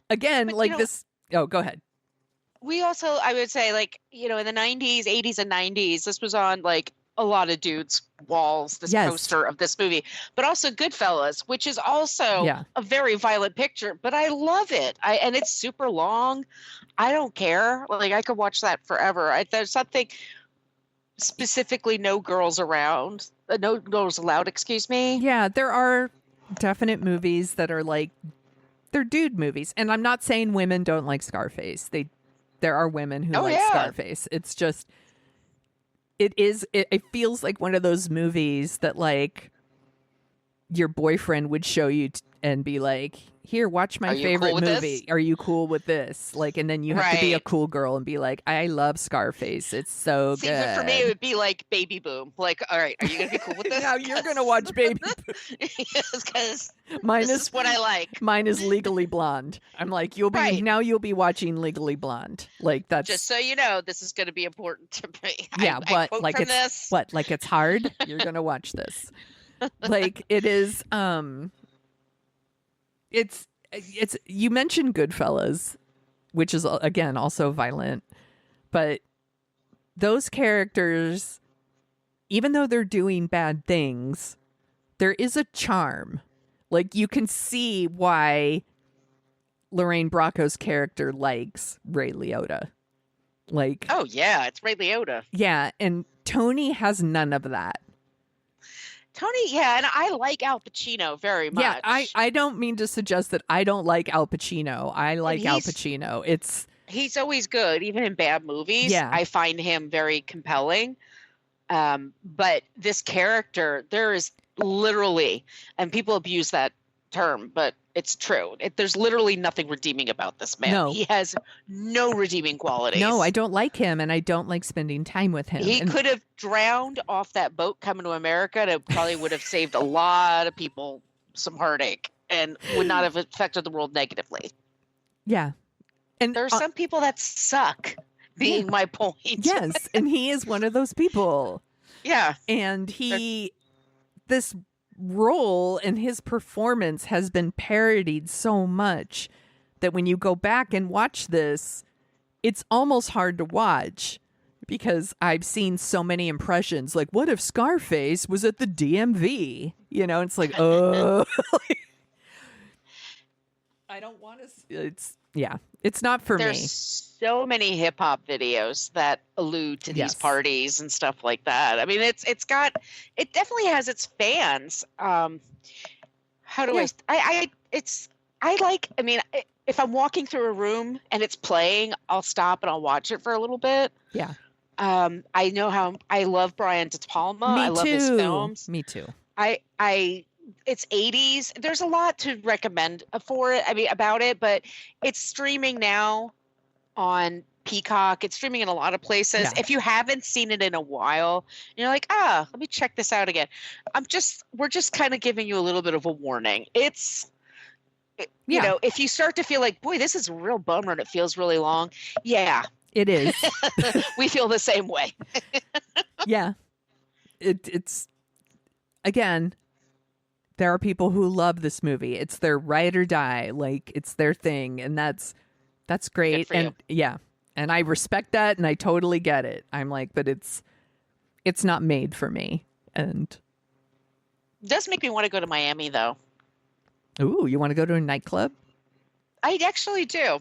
S2: again, but, like, this. Oh, go ahead.
S3: We also, I would say, like, you know, in the 90s, 80s, and 90s, this was on, like, a lot of dudes' walls, this poster of this movie, but also Goodfellas, which is also a very violent picture, but I love it. And it's super long. I don't care. Like, I could watch that forever. There's something specifically no girls around, no girls allowed, excuse me.
S2: Yeah, there are definite movies that are like, they're dude movies. And I'm not saying women don't like Scarface. There are women who like Scarface. It's just, it feels like one of those movies that, like, your boyfriend would show you and be like, here, watch my favorite movie. Are you cool with this? Like, and then you have to be a cool girl and be like, I love Scarface. It's so good.
S3: But for me, it would be like Baby Boom. Like, all right, are you going to be cool with this?
S2: Now you're going to watch Baby Boom.
S3: Yes, because
S2: this
S3: is what I like.
S2: Mine is Legally Blonde. I'm like, you'll be watching Legally Blonde. Like, that's
S3: just so you know, this is going to be important to me.
S2: Yeah,
S3: I quote
S2: like
S3: from
S2: it's
S3: this.
S2: What? Like, it's hard. You're going to watch this. Like, it is. It's you mentioned Goodfellas, which is, again, also violent, but those characters, even though they're doing bad things, there is a charm. Like, you can see why Lorraine Bracco's character likes Ray Liotta. Like,
S3: oh yeah, it's Ray Liotta.
S2: Yeah, and Tony has none of that.
S3: Tony, yeah, and I like Al Pacino very much.
S2: Yeah, I don't mean to suggest that I don't like Al Pacino. I like Al Pacino. He's
S3: always good, even in bad movies.
S2: Yeah.
S3: I find him very compelling. But this character, there is literally, and people abuse that term, but it's true. There's literally nothing redeeming about this man.
S2: No.
S3: He has no redeeming qualities.
S2: No, I don't like him, and I don't like spending time with him.
S3: He could have drowned off that boat coming to America, and it probably would have saved a lot of people some heartache and would not have affected the world negatively.
S2: Yeah. And
S3: there are some people that suck, being my point.
S2: Yes, and he is one of those people.
S3: Yeah.
S2: And this role and his performance has been parodied so much that when you go back and watch this, it's almost hard to watch, because I've seen so many impressions like, what if Scarface was at the DMV? You know, it's like, oh. I don't want to. It's not for me.
S3: There's so many hip hop videos that allude to these parties and stuff like that. I mean, it definitely has its fans. If I'm walking through a room and it's playing, I'll stop and I'll watch it for a little bit.
S2: Yeah.
S3: I know how I love Brian De Palma. I love his films.
S2: Me too.
S3: It's 80s. There's a lot to recommend for it. I mean, about it, but it's streaming now on Peacock. It's streaming in a lot of places.
S2: Yeah.
S3: If you haven't seen it in a while, you're like, let me check this out again. We're just kind of giving you a little bit of a warning. You know, if you start to feel like, boy, this is a real bummer and it feels really long. Yeah,
S2: it is.
S3: We feel the same way.
S2: Yeah. It's again, there are people who love this movie. It's their ride or die. Like, it's their thing, and that's great.
S3: Good for
S2: And
S3: you.
S2: yeah. And I respect that, and I totally get it. I'm like, but it's not made for me. And
S3: It does make me want to go to Miami, though.
S2: ooh, you want to go to a nightclub?
S3: I actually do.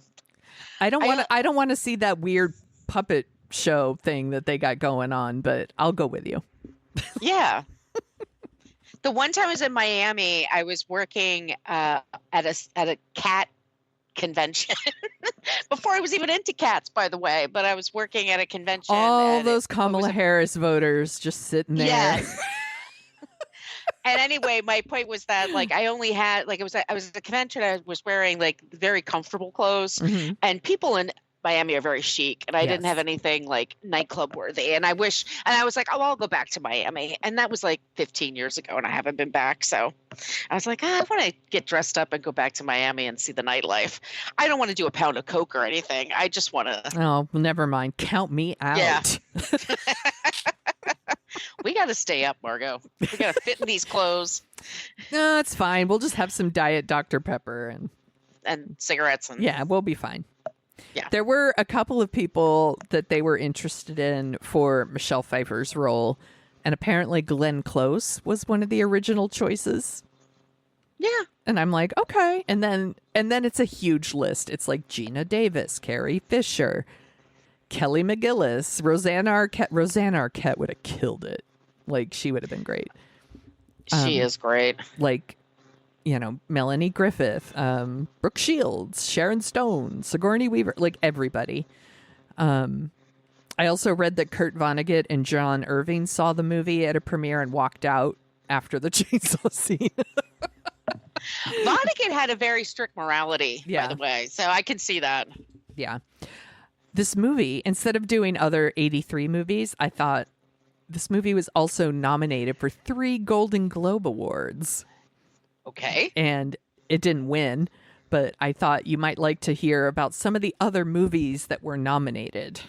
S2: I don't want to see that weird puppet show thing that they got going on, but I'll go with you.
S3: Yeah. The one time I was in Miami, I was working at a cat convention before I was even into cats, by the way. But I was working at a convention.
S2: All
S3: and
S2: those Kamala Harris voters just sitting there.
S3: Yes. And anyway, my point was that like I only had like I was at a convention. I was wearing like very comfortable clothes,
S2: Mhm.
S3: and people in Miami are very chic, and I
S2: Yes.
S3: didn't have anything like nightclub worthy. And I was like, oh, I'll go back to Miami, and that was like 15 years ago, and I haven't been back. So I was like, I want to get dressed up and go back to Miami and see the nightlife. I don't want to do a pound of coke or anything. I just want to.
S2: Oh, well, never mind. Count me out.
S3: Yeah. We got to stay up, Margot. We got to fit in these clothes
S2: No, it's fine. We'll just have some Diet Dr. Pepper
S3: and cigarettes and
S2: yeah, we'll be fine.
S3: Yeah.
S2: There were a couple of people that they were interested in for Michelle Pfeiffer's role, and apparently Glenn Close was one of the original choices.
S3: Yeah.
S2: And I'm like, okay. And then it's a huge list. It's like Gina Davis, Carrie Fisher, Kelly McGillis, Rosanna Arquette. Rosanna Arquette would have killed it. Like, she would have been great.
S3: She is great.
S2: Like, you know, Melanie Griffith, Brooke Shields, Sharon Stone, Sigourney Weaver, like everybody. I also read that Kurt Vonnegut and John Irving saw the movie at a premiere and walked out after the chainsaw scene.
S3: Vonnegut had a very strict morality,
S2: Yeah.
S3: by the way, so I can see that.
S2: Yeah. This movie, instead of doing other 83 movies, I thought this movie was also nominated for 3 Golden Globe Awards.
S3: Okay.
S2: And it didn't win, but I thought you might like to hear about some of the other movies that were nominated.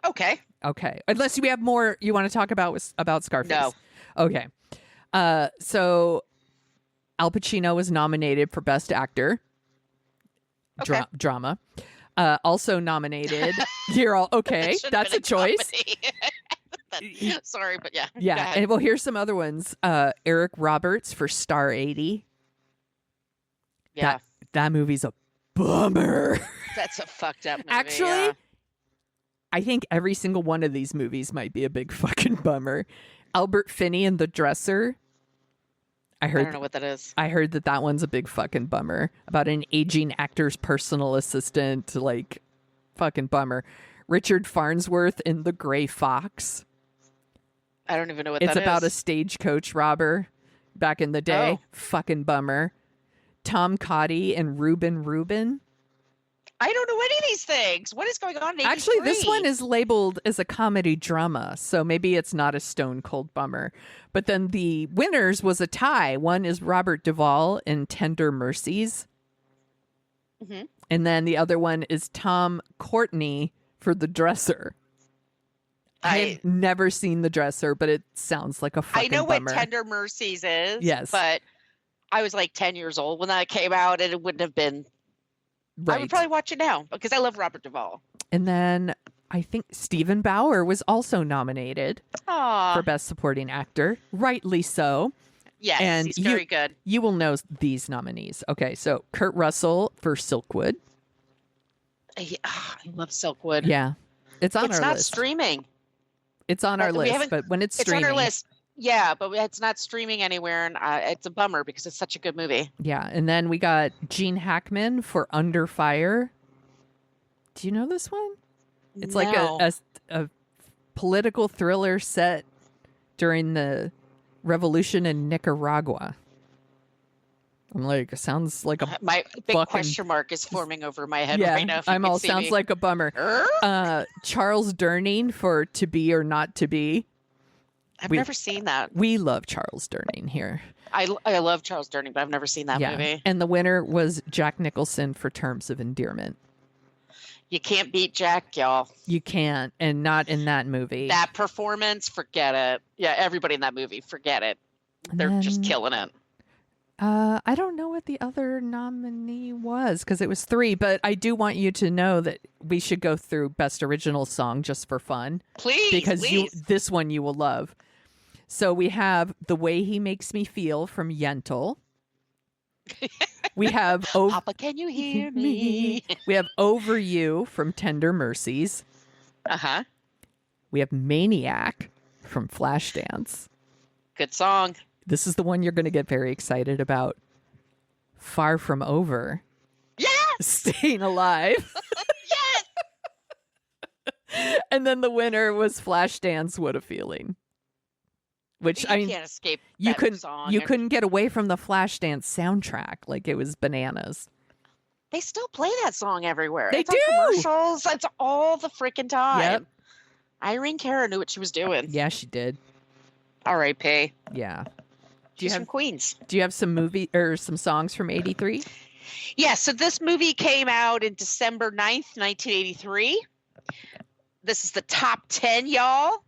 S3: Okay.
S2: Okay. Unless you have more you want to talk about Scarface.
S3: No.
S2: Okay. So Al Pacino was nominated for Best Actor.
S3: Okay.
S2: Drama. Also nominated. You're all okay.
S3: Should've
S2: That's
S3: been
S2: a choice.
S3: comedy. Sorry, but yeah. Go
S2: Yeah.
S3: ahead.
S2: And well, here's some other ones. Eric Roberts for Star 80.
S3: Yeah.
S2: That movie's a bummer.
S3: That's a fucked up movie.
S2: Actually,
S3: yeah.
S2: I think every single one of these movies might be a big fucking bummer. Albert Finney and The Dresser. I
S3: I don't
S2: heard
S3: know what that is.
S2: I heard that one's a big fucking bummer about an aging actor's personal assistant. Like, fucking bummer. Richard Farnsworth in The Gray Fox.
S3: I don't even know what
S2: It's
S3: that is.
S2: about a stagecoach robber back in the day.
S3: Oh.
S2: Fucking bummer. Tom Cotty and Reuben.
S3: I don't know any of these things. What is going on in
S2: Actually, this
S3: 83?
S2: one is labeled as a comedy drama, so maybe it's not a stone cold bummer. But then the winners was a tie. One is Robert Duvall in Tender Mercies.
S3: Mhm.
S2: And then the other one is Tom Courtney for The Dresser. I've never seen The Dresser, but it sounds like a
S3: I
S2: fucking
S3: know
S2: bummer.
S3: what Tender Mercies is.
S2: Yes.
S3: But I was like 10 years old when that came out, and it wouldn't have been. I
S2: Right.
S3: would probably watch it now because I love Robert Duvall.
S2: And then I think Stephen Bauer was also nominated
S3: Aw.
S2: for Best Supporting Actor. Rightly so.
S3: Yes,
S2: and
S3: he's very good.
S2: You will know these nominees. Okay, so Kurt Russell for Silkwood.
S3: I love Silkwood.
S2: Yeah. It's on
S3: It's
S2: our
S3: not
S2: list.
S3: streaming.
S2: It's on our
S3: We
S2: list,
S3: haven't-
S2: but when it's
S3: It's
S2: streaming.
S3: on our list. Yeah, but it's not streaming anywhere, and it's a bummer because it's such a good movie.
S2: Yeah, and then we got Gene Hackman for Under Fire. Do you know this one? It's like
S3: No.
S2: a political thriller set during the revolution in Nicaragua. I'm like, it sounds like a
S3: My big
S2: fucking-
S3: question mark is forming over my head
S2: yeah.
S3: right now. If you
S2: I'm
S3: could
S2: all
S3: see
S2: sounds
S3: me.
S2: like a bummer. Charles Durning for To Be or Not to Be.
S3: I've
S2: we-
S3: never seen that.
S2: We love Charles Durning here.
S3: I love Charles Durning, but I've never seen that movie.
S2: And the winner was Jack Nicholson for Terms of Endearment.
S3: You can't beat Jack, y'all.
S2: You can't, and not in that movie.
S3: That performance, forget it. Yeah, everybody in that movie, forget it. They're just killing it.
S2: I don't know what the other nominee was because it was 3, but I do want you to know that we should go through Best Original Song just for fun.
S3: Please,
S2: because
S3: please.
S2: This one you will love. So we have The Way He Makes Me Feel from Yentl. We have
S3: Papa, can you hear me?
S2: We have Over You from Tender Mercies.
S3: Uh-huh.
S2: We have Maniac from Flashdance.
S3: Good song.
S2: This is the one you're going to get very excited about. Far From Over.
S3: Yes!
S2: Staying Alive.
S3: Yes!
S2: And then the winner was Flashdance, What a Feeling. Which
S3: you can't escape
S2: you
S3: that
S2: couldn't
S3: song.
S2: you couldn't get away from the Flashdance soundtrack. Like, it was bananas.
S3: They still play that song everywhere.
S2: They
S3: it's
S2: do.
S3: On commercials. It's all the freaking time.
S2: Yep.
S3: Irene Cara knew what she was doing.
S2: Yeah, she did.
S3: R.I.P.
S2: Yeah.
S3: She's from Queens.
S2: Do you have some movie or some songs from 83?
S3: Yeah, so this movie came out in December 9th, 1983. This is the top 10, y'all.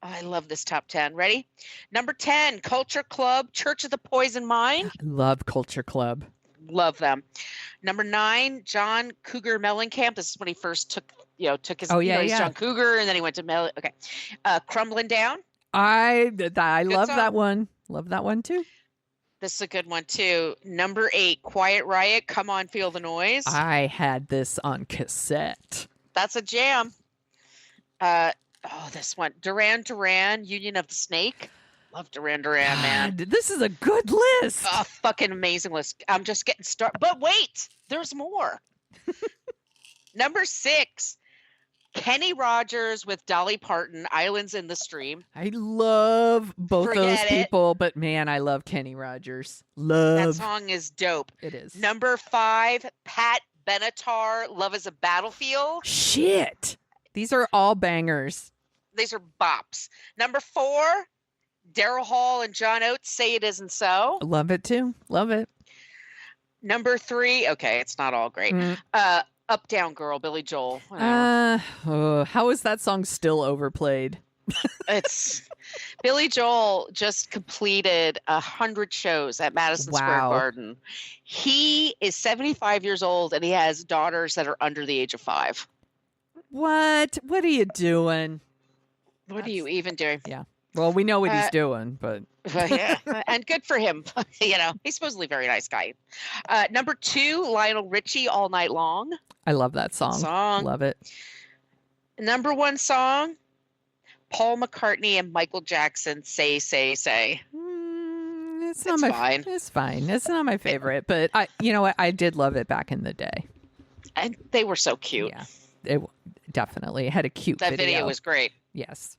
S3: I love this top 10. Ready? Number 10, Culture Club, Church of the Poison Mind.
S2: I love Culture Club.
S3: Love them. Number 9, John Cougar Mellencamp. This is when he first took his, he's John Cougar, and then he went to Crumbling Down.
S2: I love
S3: song.
S2: that one. Love that one too.
S3: This is a good one too. Number 8, Quiet Riot, Come On Feel the Noise.
S2: I had this on cassette.
S3: That's a jam. This one. Duran Duran, Union of the Snake. Love Duran Duran, man.
S2: This is a good list.
S3: A fucking amazing list. I'm just getting started. But wait, there's more. Number 6, Kenny Rogers with Dolly Parton, Islands in the Stream.
S2: I love both
S3: Forget
S2: those people, but man, I love Kenny Rogers.
S3: That song is dope.
S2: It is.
S3: Number 5, Pat Benatar, Love is a Battlefield.
S2: Shit. These are all bangers.
S3: These are bops. Number 4, Daryl Hall and John Oates, Say It Isn't So.
S2: Love it too. Love it.
S3: Number 3, okay, it's not all great. Uptown Girl, Billy Joel.
S2: How is that song still overplayed?
S3: It's Billy Joel just completed 100 shows at Madison Square Garden. He is 75 years old and he has daughters that are under the age of 5.
S2: What are you doing?
S3: What are you even doing?
S2: Yeah. Well, we know what he's doing, but
S3: yeah, and good for him. He's supposedly a very nice guy. Number 2, Lionel Richie, All Night Long.
S2: I love that song. Love it.
S3: Number 1 song, Paul McCartney and Michael Jackson, Say, Say, Say.
S2: It's fine. It's fine. It's not my favorite, but I did love it back in the day.
S3: And they were so cute.
S2: Yeah, it definitely had a cute video.
S3: That video was great.
S2: Yes.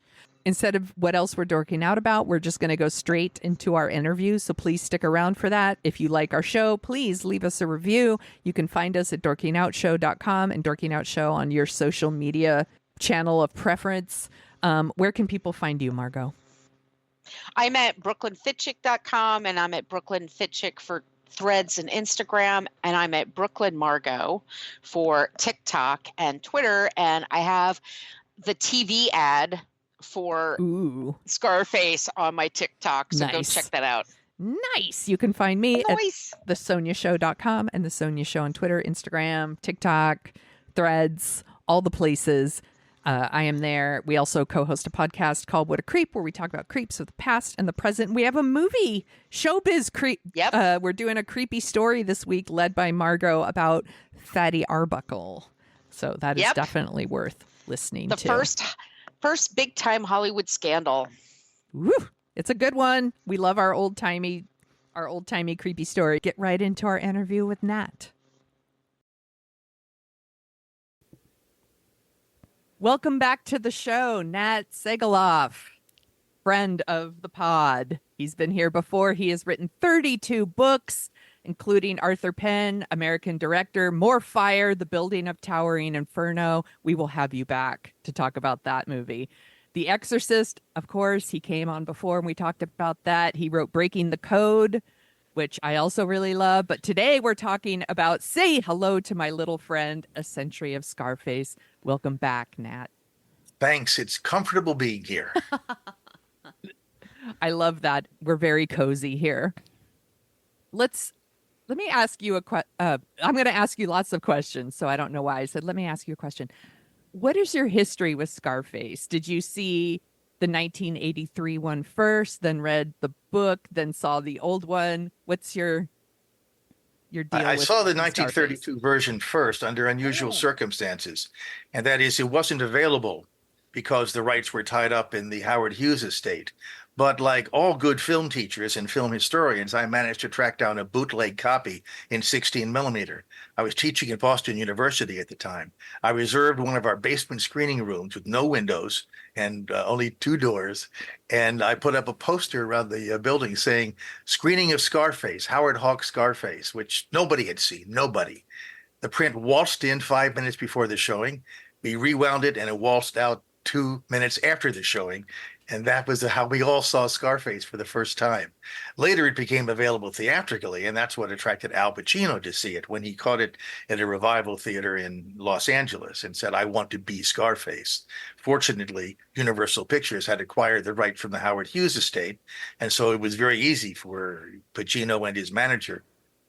S2: Instead of what else we're dorking out about, we're just going to go straight into our interview. So please stick around for that. If you like our show, please leave us a review. You can find us at dorkingoutshow.com and Dorking Out Show on your social media channel of preference. Where can people find you, Margot?
S3: I'm at brooklynfitchick.com and I'm at brooklynfitchick for Threads and Instagram, and I'm at Brooklyn Margot for TikTok and Twitter, and I have the TV ad for Scarface on my TikTok, so go check that out.
S2: Nice. You can find me at thesoniashow.com and The Sonia Show on Twitter, Instagram, TikTok, Threads, all the places. I am there. We also co-host a podcast called What a Creep, where we talk about creeps of the past and the present. We have a movie, Showbiz Creep.
S3: Yep.
S2: We're doing a creepy story this week led by Margot about Fatty Arbuckle. So that is definitely worth listening to.
S3: The first big time Hollywood scandal.
S2: Woo! It's a good one. We love our old timey creepy story. Get right into our interview with Nat. Welcome back to the show, Nat Segaloff, friend of the pod. He's been here before. He has written 32 books, including Arthur Penn, American Director, More Fire, The Building of Towering Inferno. We will have you back to talk about that movie. The Exorcist, of course, he came on before and we talked about that. He wrote Breaking the Code, which I also really love. But today we're talking about Say Hello to My Little Friend, A Century of Scarface. Welcome back, Nat.
S4: Thanks. It's comfortable being here.
S2: I love that. We're very cozy here. Let me ask you I'm going to ask you lots of questions, so I don't know why I said let me ask you a question. What is your history with Scarface? Did you see the 1983 one first, then read the book, then saw the old one? What's your deal
S4: I
S2: with
S4: saw the
S2: Scarface?
S4: 1932 version first under unusual circumstances, and that is it wasn't available because the rights were tied up in the Howard Hughes estate. But like all good film teachers and film historians, I managed to track down a bootleg copy in 16 millimeter. I was teaching at Boston University at the time. I reserved one of our basement screening rooms with no windows and only 2 doors. And I put up a poster around the building saying, "Screening of Scarface, Howard Hawks Scarface," which nobody had seen, nobody. The print waltzed in 5 minutes before the showing. We rewound it and it waltzed out 2 minutes after the showing. And that was how we all saw Scarface for the first time. Later, it became available theatrically, and that's what attracted Al Pacino to see it when he caught it at a revival theater in Los Angeles and said, "I want to be Scarface." Fortunately, Universal Pictures had acquired the right from the Howard Hughes estate, and so it was very easy for Pacino and his manager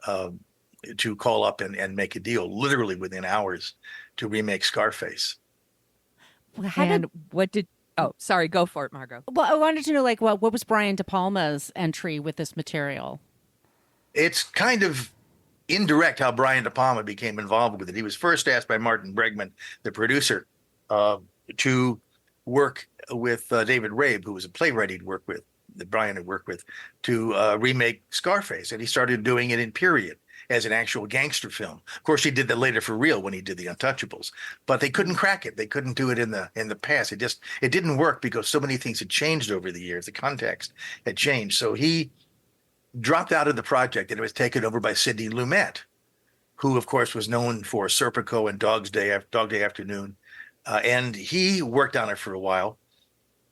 S4: to call up and make a deal, literally within hours, to remake Scarface.
S2: Oh, sorry. Go for it, Margot.
S5: Well, I wanted to know, like, what was Brian De Palma's entry with this material?
S4: It's kind of indirect how Brian De Palma became involved with it. He was first asked by Martin Bregman, the producer, to work with David Rabe, who was a playwright that Brian had worked with, to remake Scarface. And he started doing it in period as an actual gangster film. Of course, he did that later for real when he did The Untouchables, but they couldn't crack it. They couldn't do it in the past. It didn't work because so many things had changed over the years. The context had changed. So he dropped out of the project, and it was taken over by Sidney Lumet, who of course was known for Serpico and Dog Day Afternoon. And he worked on it for a while,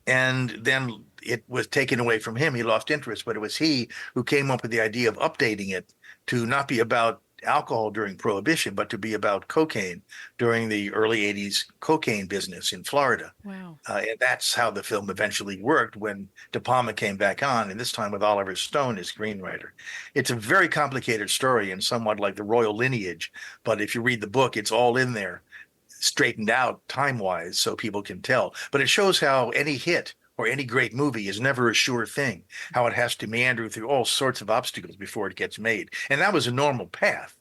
S4: and then it was taken away from him. He lost interest, but it was he who came up with the idea of updating it to not be about alcohol during Prohibition, but to be about cocaine during the early 80s cocaine business in Florida.
S5: Wow.
S4: And that's how the film eventually worked when De Palma came back on, and this time with Oliver Stone as screenwriter. It's a very complicated story and somewhat like the royal lineage, but if you read the book, it's all in there, straightened out time-wise so people can tell. But it shows how any hit or any great movie is never a sure thing, how it has to meander through all sorts of obstacles before it gets made. And that was a normal path.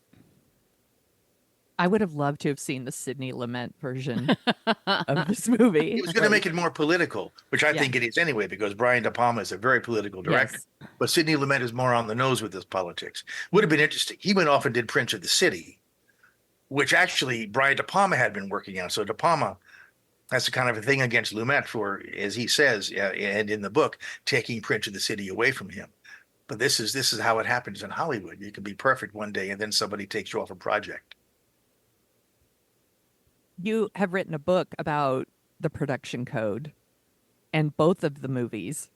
S2: I would have loved to have seen the Sidney Lumet version of this movie.
S4: He was going to make it more political, which I think it is anyway, because Brian De Palma is a very political director. Yes. But Sidney Lumet is more on the nose with his politics. Would have been interesting. He went off and did Prince of the City, which actually Brian De Palma had been working on. So De Palma has a kind of a thing against Lumet for, as he says, and in the book, taking Prince of the City away from him. But this is how it happens in Hollywood. You can be perfect one day, and then somebody takes you off a project.
S2: You have written a book about the production code, and both of the movies,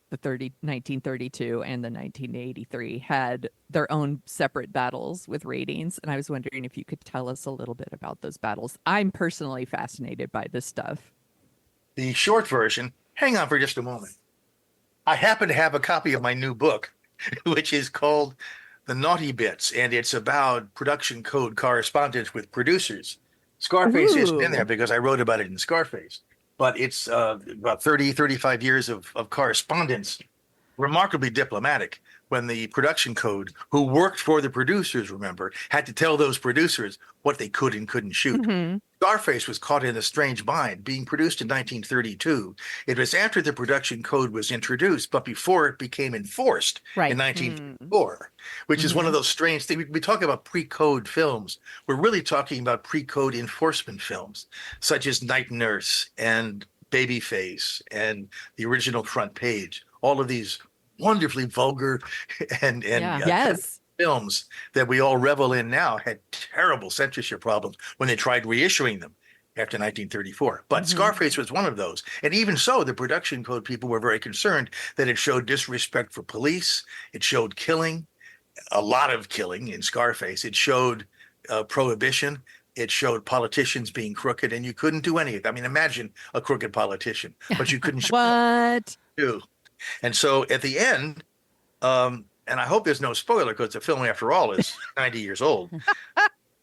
S2: the 1932 and the 1983, had their own separate battles with ratings. And I was wondering if you could tell us a little bit about those battles. I'm personally fascinated by this stuff.
S4: The short version, hang on for just a moment. I happen to have a copy of my new book, which is called The Naughty Bits, and it's about production code correspondence with producers. Scarface isn't in there because I wrote about it in Scarface, but it's about 35 years of correspondence, remarkably diplomatic, when the production code, who worked for the producers, remember, had to tell those producers what they could and couldn't shoot. Mm-hmm. Scarface was caught in a strange bind, being produced in 1932. It was after the production code was introduced, but before it became enforced in 1934, which is one of those strange things. We talk about pre-code films. We're really talking about pre-code enforcement films, such as Night Nurse and Babyface and the original Front Page. All of these wonderfully vulgar and films that we all revel in now had terrible censorship problems when they tried reissuing them after 1934. But Scarface was one of those. And even so, the production code people were very concerned that it showed disrespect for police, it showed killing, a lot of killing in Scarface. It showed prohibition. It showed politicians being crooked, and you couldn't do anything. I mean, imagine a crooked politician, but you couldn't show
S2: What?
S4: too. And so at the end, and I hope there's no spoiler because the film, after all, is 90 years old.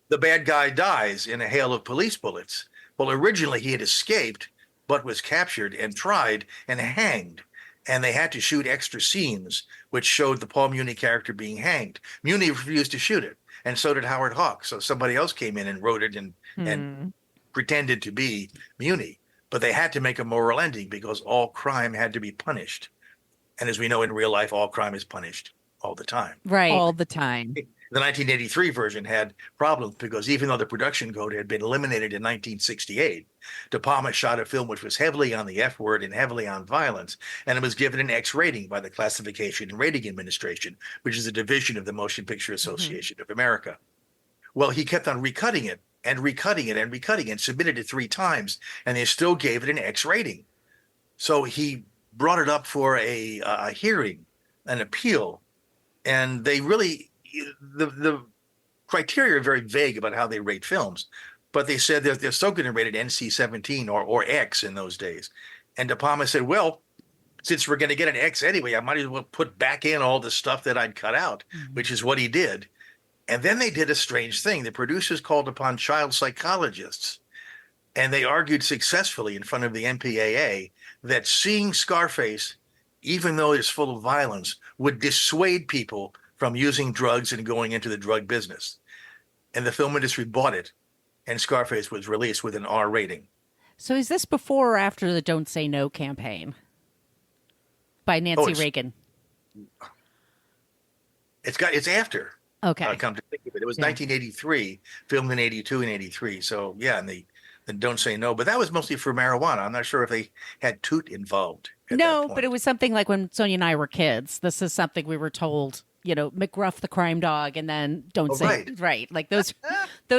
S4: The bad guy dies in a hail of police bullets. Well, originally he had escaped, but was captured and tried and hanged. And they had to shoot extra scenes, which showed the Paul Muni character being hanged. Muni refused to shoot it, and so did Howard Hawks. So somebody else came in and wrote it and pretended to be Muni. But they had to make a moral ending because all crime had to be punished. And as we know in real life, all crime is punished all the time.
S5: Right.
S2: All the time.
S4: The 1983 version had problems because even though the production code had been eliminated in 1968, De Palma shot a film which was heavily on the F word and heavily on violence, and it was given an X rating by the Classification and Rating Administration, which is a division of the Motion Picture Association of America. Well, he kept on recutting it and recutting it and recutting it, and submitted it 3 times, and they still gave it an X rating. So he brought it up for a hearing, an appeal, and they really, the criteria are very vague about how they rate films, but they said that they're still going to rate it NC-17 or X in those days. And De Palma said, well, since we're going to get an X anyway, I might as well put back in all the stuff that I'd cut out, which is what he did. And then they did a strange thing. The producers called upon child psychologists, and they argued successfully in front of the MPAA that seeing Scarface, even though it's full of violence, would dissuade people from using drugs and going into the drug business. And the film industry bought it, and Scarface was released with an R rating.
S5: So is this before or after the Don't Say No campaign by Nancy Reagan?
S4: It's after.
S5: Okay.
S4: Come to think of it. It was 1983, filmed in 82 and 83. So yeah, and the Don't Say No. But that was mostly for marijuana. I'm not sure if they had toot involved.
S5: No, but it was something like when Sonia and I were kids. This is something we were told, you know, McGruff the crime dog, and then Don't Say right. Like those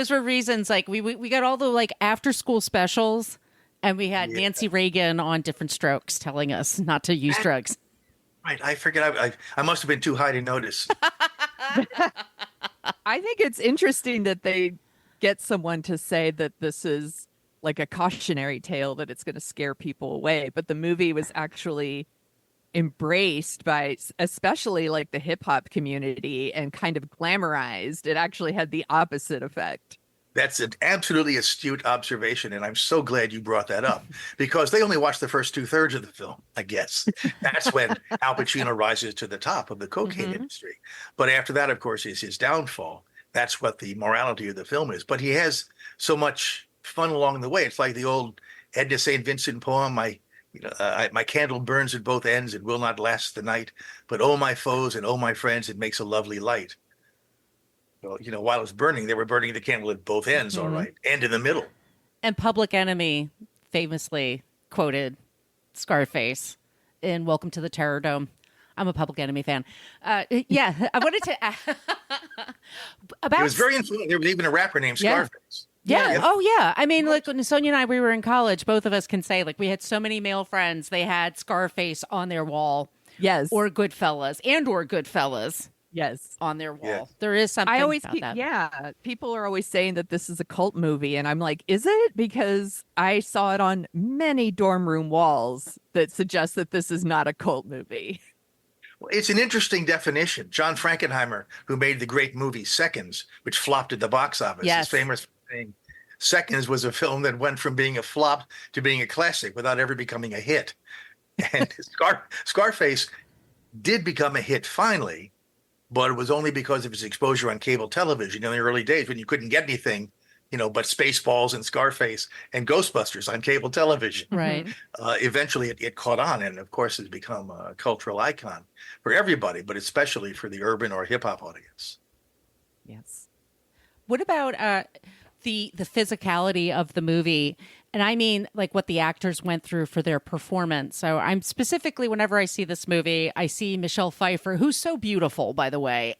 S5: were reasons. Like we got all the like after school specials, and we had Nancy Reagan on Different Strokes telling us not to use drugs.
S4: Right. I forget. I must have been too high to notice.
S2: I think it's interesting that they get someone to say that this is like a cautionary tale, that it's going to scare people away. But the movie was actually embraced by especially like the hip hop community and kind of glamorized. It actually had the opposite effect.
S4: That's an absolutely astute observation, and I'm so glad you brought that up because they only watched the first 2/3 of the film, I guess. That's when Al Pacino rises to the top of the cocaine industry. But after that, of course, is his downfall. That's what the morality of the film is. But he has so much fun along the way. It's like the old Edna St. Vincent poem, my candle burns at both ends and will not last the night. But oh, my foes and oh, my friends, it makes a lovely light. Well, you know, while it's burning, they were burning the candle at both ends, all right, and in the middle.
S5: And Public Enemy famously quoted Scarface in Welcome to the Terror Dome. I'm a Public Enemy fan. Yeah, I wanted to about.
S4: It was very influential. There was even a rapper named Scarface.
S5: Yeah. Oh, yeah. I mean, like when Sonia and I, we were in college, both of us can say, like, we had so many male friends. They had Scarface on their wall.
S2: Yes.
S5: Or Goodfellas.
S2: Yes.
S5: On their wall.
S4: Yeah.
S5: There is something about that.
S2: Yeah. People are always saying that this is a cult movie. And I'm like, is it? Because I saw it on many dorm room walls that suggest that this is not a cult movie.
S4: Well, it's an interesting definition. John Frankenheimer, who made the great movie Seconds, which flopped at the box office, is famous for saying Seconds was a film that went from being a flop to being a classic without ever becoming a hit. And Scarface did become a hit finally, but it was only because of his exposure on cable television in the early days when you couldn't get anything, you know, but Spaceballs and Scarface and Ghostbusters on cable television.
S5: Right.
S4: Eventually it caught on and, of course, has become a cultural icon for everybody, but especially for the urban or hip-hop audience.
S2: Yes.
S5: What about the physicality of the movie? And I mean, like what the actors went through for their performance. So I'm specifically, whenever I see this movie, I see Michelle Pfeiffer, who's so beautiful, by the way.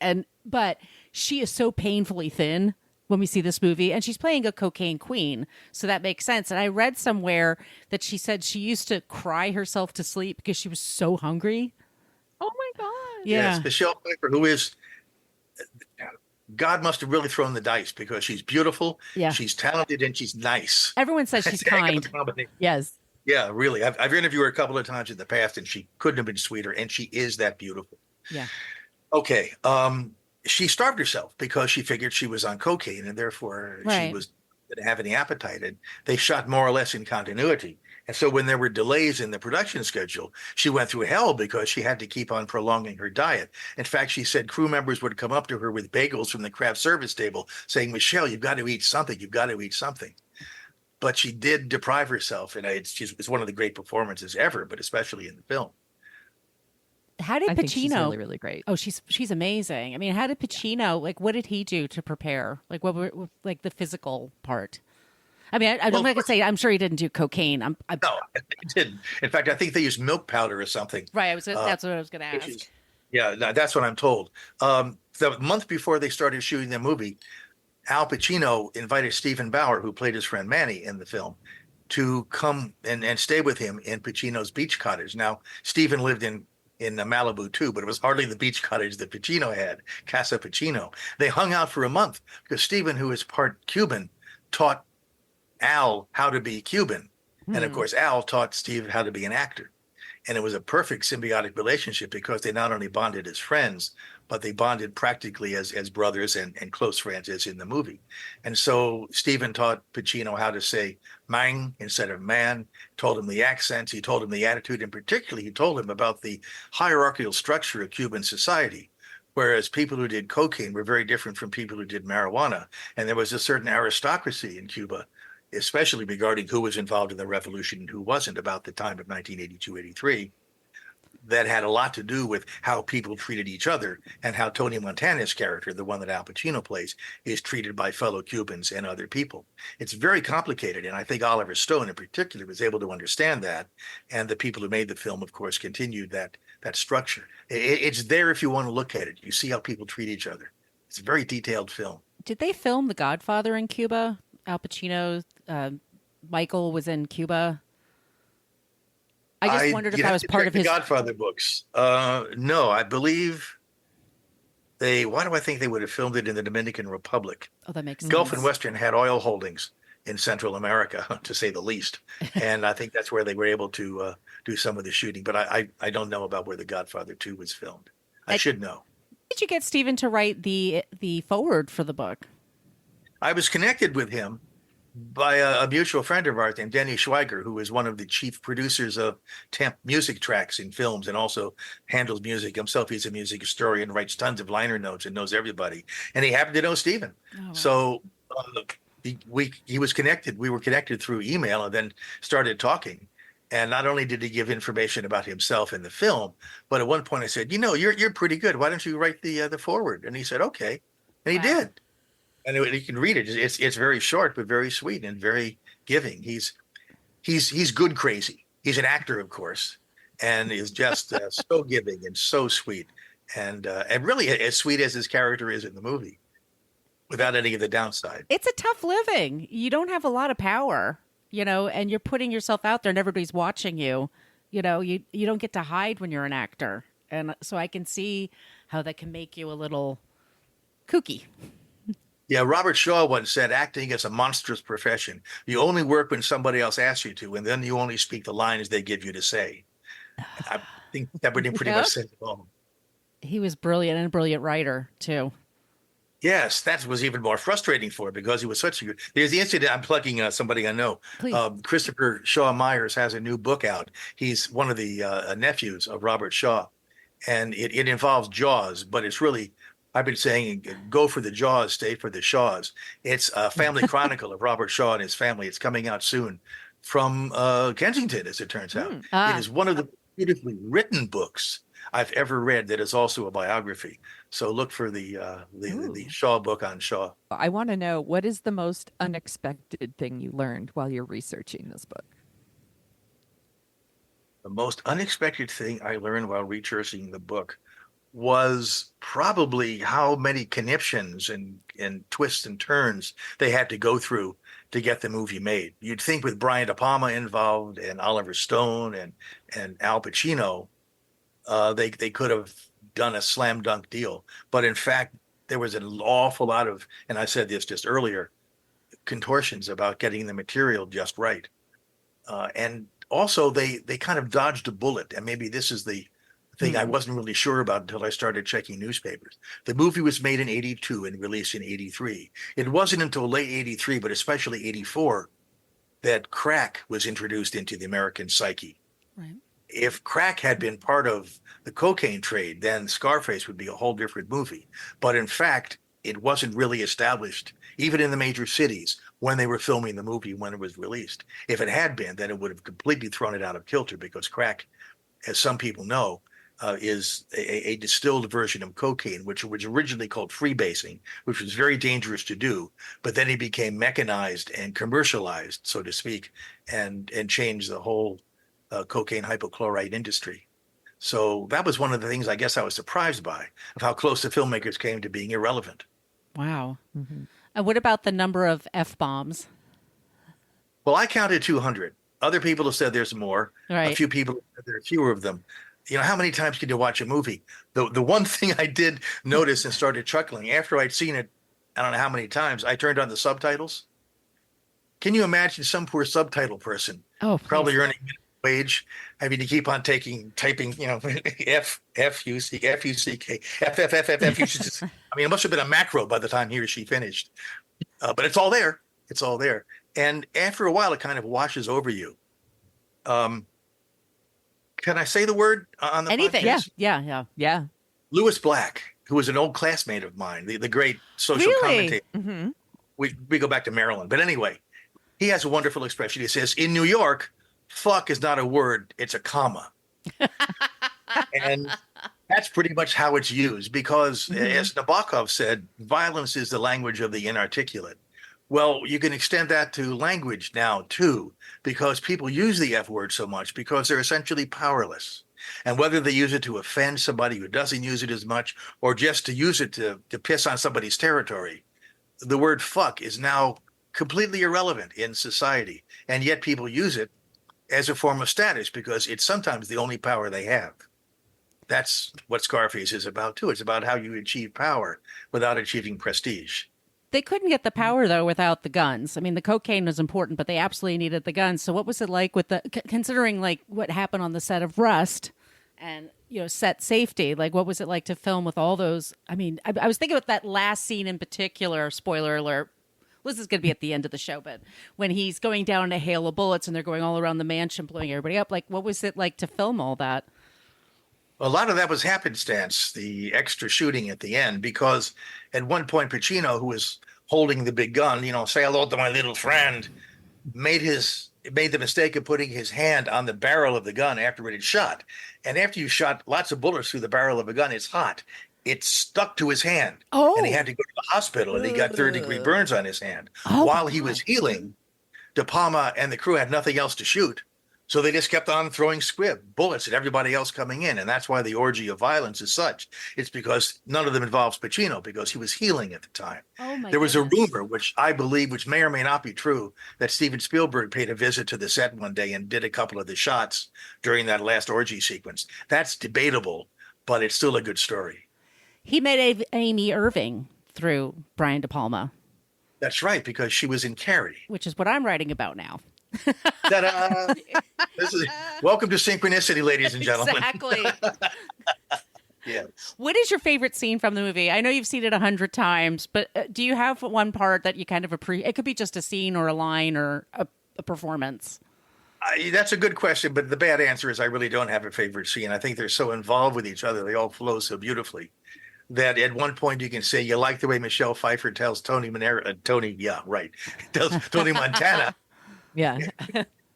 S5: But she is so painfully thin when we see this movie, and she's playing a cocaine queen. So that makes sense. And I read somewhere that she said she used to cry herself to sleep because she was so hungry.
S2: Oh my God.
S5: Yeah.
S4: Yes, Michelle Pfeiffer, who is God must have really thrown the dice because she's beautiful,
S5: Yeah.
S4: she's talented, and she's nice.
S5: Everyone says she's
S4: It's a heck of a
S5: kind.
S4: combination.
S2: Yes.
S4: Yeah, really. I've interviewed her a couple of times in the past, and she couldn't have been sweeter, and she is that beautiful.
S5: Yeah.
S4: Okay. She starved herself because she figured she was on cocaine, and therefore she
S5: Right.
S4: was didn't have any appetite. And they shot more or less in continuity. And so when there were delays in the production schedule, she went through hell because she had to keep on prolonging her diet. In fact, she said crew members would come up to her with bagels from the craft service table saying, Michelle, you've got to eat something. You've got to eat something. But she did deprive herself. And it's one of the great performances ever, but especially in the film.
S5: How did
S2: I think she's
S5: Pacino?
S2: really, really great.
S5: Oh, she's amazing. I mean, how did Pacino, like, what did he do to prepare? Like, what were like the physical part? I mean, I'm
S4: Well,
S5: not gonna say I'm sure he didn't do cocaine.
S4: No, it didn't. In fact, I think they used milk powder or something.
S5: Right. That's what I was gonna
S4: Which
S5: ask.
S4: is- yeah, that's what I'm told. The month before they started shooting the movie, Al Pacino invited Stephen Bauer, who played his friend Manny in the film, to come and stay with him in Pacino's beach cottage. Now, Stephen lived in Malibu too, but it was hardly the beach cottage that Pacino had, Casa Pacino. They hung out for a month because Stephen, who is part Cuban, taught Al how to be Cuban. And of course, Al taught Steve how to be an actor. And it was a perfect symbiotic relationship because they not only bonded as friends, but they bonded practically as brothers and close friends as in the movie. And so Stephen taught Pacino how to say mang instead of man, told him the accents, he told him the attitude, and particularly he told him about the hierarchical structure of Cuban society. Whereas people who did cocaine were very different from people who did marijuana. And there was a certain aristocracy in Cuba, especially regarding who was involved in the revolution and who wasn't about the time of 1982-83. That had a lot to do with how people treated each other and how Tony Montana's character, the one that Al Pacino plays, is treated by fellow Cubans and other people. It's very complicated, and I think Oliver Stone in particular was able to understand that, and the people who made the film, of course, continued that structure. It's there if you want to look at it. You see how people treat each other. It's a very detailed film.
S5: Did they film The Godfather in Cuba? Al Pacino, Michael was in Cuba. I just wondered if that was part of his.
S4: The Godfather books. No, I believe why do I think they would have filmed it in the Dominican Republic?
S5: Oh, that makes sense.
S4: Gulf and Western had oil holdings in Central America, to say the least. And I think that's where they were able to do some of the shooting. But I don't know about where The Godfather 2 was filmed. I should know.
S5: Did you get Stephen to write the foreword for the book?
S4: I was connected with him by a mutual friend of ours named Denny Schweiger, who is one of the chief producers of temp music tracks in films and also handles music himself. He's a music historian, writes tons of liner notes and knows everybody. And he happened to know Stephen.
S5: Oh, wow.
S4: So he was connected. We were connected through email and then started talking. And not only did he give information about himself in the film, but at one point I said, you're pretty good. Why don't you write the foreword? And he said, okay. And he did. And you can read it. It's very short, but very sweet and very giving. He's good crazy. He's an actor, of course, and is just so giving and so sweet, and really as sweet as his character is in the movie, without any of the downside.
S5: It's a tough living. You don't have a lot of power, and you're putting yourself out there, and everybody's watching you. You don't get to hide when you're an actor, and so I can see how that can make you a little kooky.
S4: Yeah, Robert Shaw once said, acting is a monstrous profession. You only work when somebody else asks you to, and then you only speak the lines they give you to say. I think that would pretty much say it all.
S5: He was brilliant and a brilliant writer, too.
S4: Yes, that was even more frustrating for him because he was such a good. There's the incident. I'm plugging somebody I know. Christopher Shaw Myers has a new book out. He's one of the nephews of Robert Shaw, and it involves Jaws, but it's really. I've been saying, go for the Jaws, stay for the Shaws. It's a family chronicle of Robert Shaw and his family. It's coming out soon from Kensington, as it turns out. It is one of the beautifully written books I've ever read that is also a biography. So look for the Shaw book on Shaw.
S2: I want to know, what is the most unexpected thing you learned while you're researching this book?
S4: The most unexpected thing I learned while researching the book was probably how many conniptions and twists and turns they had to go through to get the movie made. You'd think with Brian De Palma involved and Oliver Stone and Al Pacino, they could have done a slam dunk deal. But in fact, there was an awful lot of, and I said this just earlier, contortions about getting the material just right. And also they kind of dodged a bullet. And maybe this is the thing I wasn't really sure about until I started checking newspapers. The movie was made in 82 and released in 83. It wasn't until late 83, but especially 84, that crack was introduced into the American psyche.
S5: Right.
S4: If crack had been part of the cocaine trade, then Scarface would be a whole different movie. But in fact, it wasn't really established, even in the major cities, when they were filming the movie when it was released. If it had been, then it would have completely thrown it out of kilter, because crack, as some people know, is a distilled version of cocaine, which was originally called freebasing, which was very dangerous to do. But then it became mechanized and commercialized, so to speak, and changed the whole cocaine hypochlorite industry. So that was one of the things I guess I was surprised by, of how close the filmmakers came to being irrelevant.
S5: Wow. And what about the number of F-bombs?
S4: Well, I counted 200. Other people have said there's more.
S5: Right.
S4: A few people have said there are fewer of them. You know, how many times can you watch a movie? The one thing I did notice and started chuckling, after I'd seen it, I don't know how many times, I turned on the subtitles. Can you imagine some poor subtitle person, probably earning minimum wage, having to keep on typing, you know, F-U-C-K, F-F-F-F-F. I mean, it must have been a macro by the time he or she finished. But it's all there. It's all there. And after a while, it kind of washes over you. Can I say the word on the
S5: Anything?
S4: podcast?
S5: Yeah.
S4: Lewis Black, who was an old classmate of mine, the great social commentator.
S2: Mm-hmm.
S4: We go back to Maryland. But anyway, he has a wonderful expression. He says, in New York, fuck is not a word, it's a comma. And that's pretty much how it's used, because as Nabokov said, violence is the language of the inarticulate. Well, you can extend that to language now, too, because people use the F word so much because they're essentially powerless. And whether they use it to offend somebody who doesn't use it as much, or just to use it to piss on somebody's territory, the word fuck is now completely irrelevant in society. And yet people use it as a form of status because it's sometimes the only power they have. That's what Scarface is about, too. It's about how you achieve power without achieving prestige.
S5: They couldn't get the power, though, without the guns. I mean, the cocaine was important, but they absolutely needed the guns. So what was it like with considering like what happened on the set of Rust and, you know, set safety? Like, what was it like to film with all those? I mean, I was thinking about that last scene in particular, spoiler alert. This is going to be at the end of the show, but when he's going down a hail of bullets and they're going all around the mansion, blowing everybody up, like, what was it like to film all that?
S4: A lot of that was happenstance, the extra shooting at the end, because at one point Pacino, who was holding the big gun, you know, say hello to my little friend, made the mistake of putting his hand on the barrel of the gun after it had shot. And after you shot lots of bullets through the barrel of a gun, it's hot. It stuck to his hand. And he had to go to the hospital, and he got third-degree burns on his hand. While he was healing, De Palma and the crew had nothing else to shoot. So they just kept on throwing bullets at everybody else coming in. And that's why the orgy of violence is such. It's because none of them involves Pacino, because he was healing at the time. There was a rumor, which I believe, which may or may not be true, that Steven Spielberg paid a visit to the set one day and did a couple of the shots during that last orgy sequence. That's debatable, but it's still a good story.
S5: He met Amy Irving through Brian De Palma.
S4: That's right, because she was in Carrie.
S5: Which is what I'm writing about now.
S4: Ta-da! Welcome to synchronicity, ladies and gentlemen.
S5: Exactly.
S4: Yes.
S5: What is your favorite scene from the movie? I know you've seen it 100 times, but do you have one part that you kind of appreciate? It could be just a scene or a line or a performance.
S4: That's a good question, but the bad answer is I really don't have a favorite scene. I think they're so involved with each other. They all flow so beautifully that at one point you can say you like the way Michelle Pfeiffer tells Tony Montana,
S2: Yeah.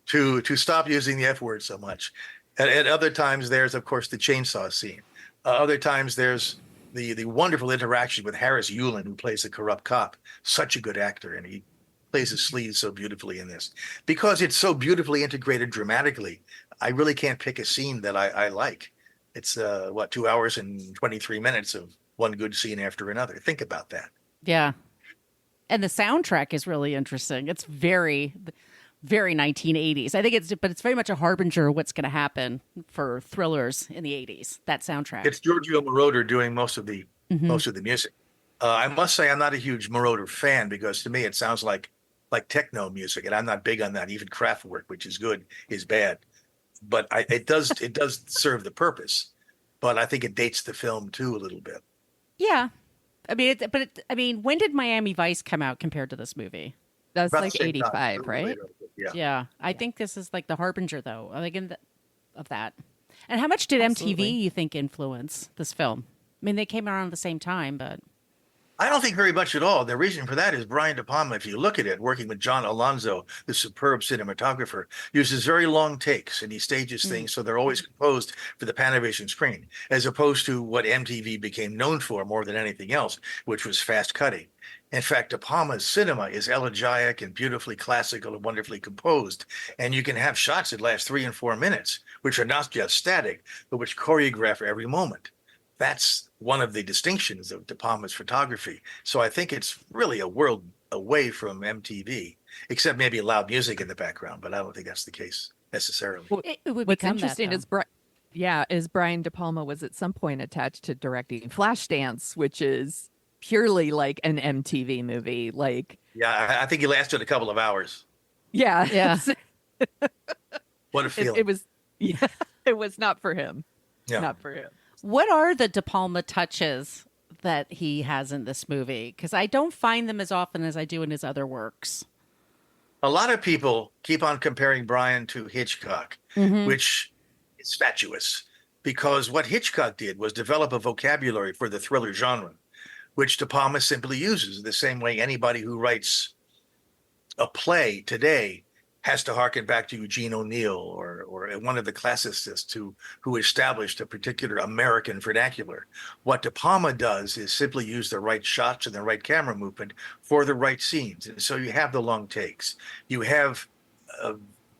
S4: to stop using the F word so much. At other times, there's, of course, the chainsaw scene. Other times, there's the wonderful interaction with Harris Yulin, who plays the corrupt cop. Such a good actor, and he plays his sleeves so beautifully in this. Because it's so beautifully integrated dramatically, I really can't pick a scene that I like. It's, 2 hours and 23 minutes of one good scene after another. Think about that.
S5: Yeah. And the soundtrack is really interesting. It's very, very 1980s. I think it's very much a harbinger of what's going to happen for thrillers in the 80s. That soundtrack.
S4: It's Giorgio Moroder doing most of the music. I must say I'm not a huge Moroder fan because to me it sounds like techno music, and I'm not big on that. Even Kraftwerk, which is good, is bad. But it does serve the purpose. But I think it dates the film too a little bit.
S5: Yeah. I mean, when did Miami Vice come out compared to this movie?
S2: That's
S4: About the
S2: like
S4: same time,
S2: 85,
S4: a little
S2: right?
S4: later, yeah.
S5: Yeah. I think this is like the harbinger, though, of that. And how much did
S2: Absolutely.
S5: MTV, you think, influence this film? I mean, they came around at the same time, but
S4: I don't think very much at all. The reason for that is Brian De Palma, if you look at it, working with John Alonzo, the superb cinematographer, uses very long takes and he stages things so they're always composed for the Panavision screen, as opposed to what MTV became known for more than anything else, which was fast cutting. In fact, De Palma's cinema is elegiac and beautifully classical and wonderfully composed. And you can have shots that last 3 and 4 minutes, which are not just static, but which choreograph every moment. That's one of the distinctions of De Palma's photography. So I think it's really a world away from MTV, except maybe loud music in the background, but I don't think that's the case necessarily.
S5: it would
S2: What's
S5: become
S2: interesting
S5: that, though.
S2: is Brian De Palma was at some point attached to directing Flashdance, which is purely like an MTV movie. Like,
S4: Yeah, I think he lasted a couple of hours.
S2: yeah,
S5: Yeah.
S4: What a feeling.
S2: it was, yeah, it was not for him.
S4: Yeah.
S2: Not for him.
S5: What are the De Palma touches that he has in this movie? Because I don't find them as often as I do in his other works.
S4: A lot of people keep on comparing Brian to Hitchcock, which is fatuous because what Hitchcock did was develop a vocabulary for the thriller genre, which De Palma simply uses the same way anybody who writes a play today has to harken back to Eugene O'Neill or one of the classicists who established a particular American vernacular. What De Palma does is simply use the right shots and the right camera movement for the right scenes. And so you have the long takes. You have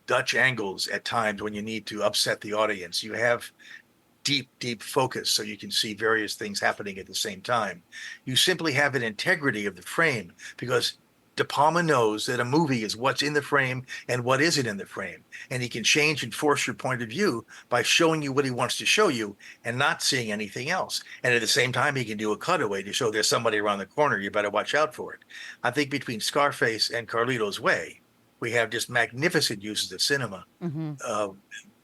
S4: Dutch angles at times when you need to upset the audience. You have deep focus so you can see various things happening at the same time. You simply have an integrity of the frame because De Palma knows that a movie is what's in the frame and what isn't in the frame. And he can change and force your point of view by showing you what he wants to show you and not seeing anything else. And at the same time, he can do a cutaway to show there's somebody around the corner. You better watch out for it. I think between Scarface and Carlito's Way, we have just magnificent uses of cinema.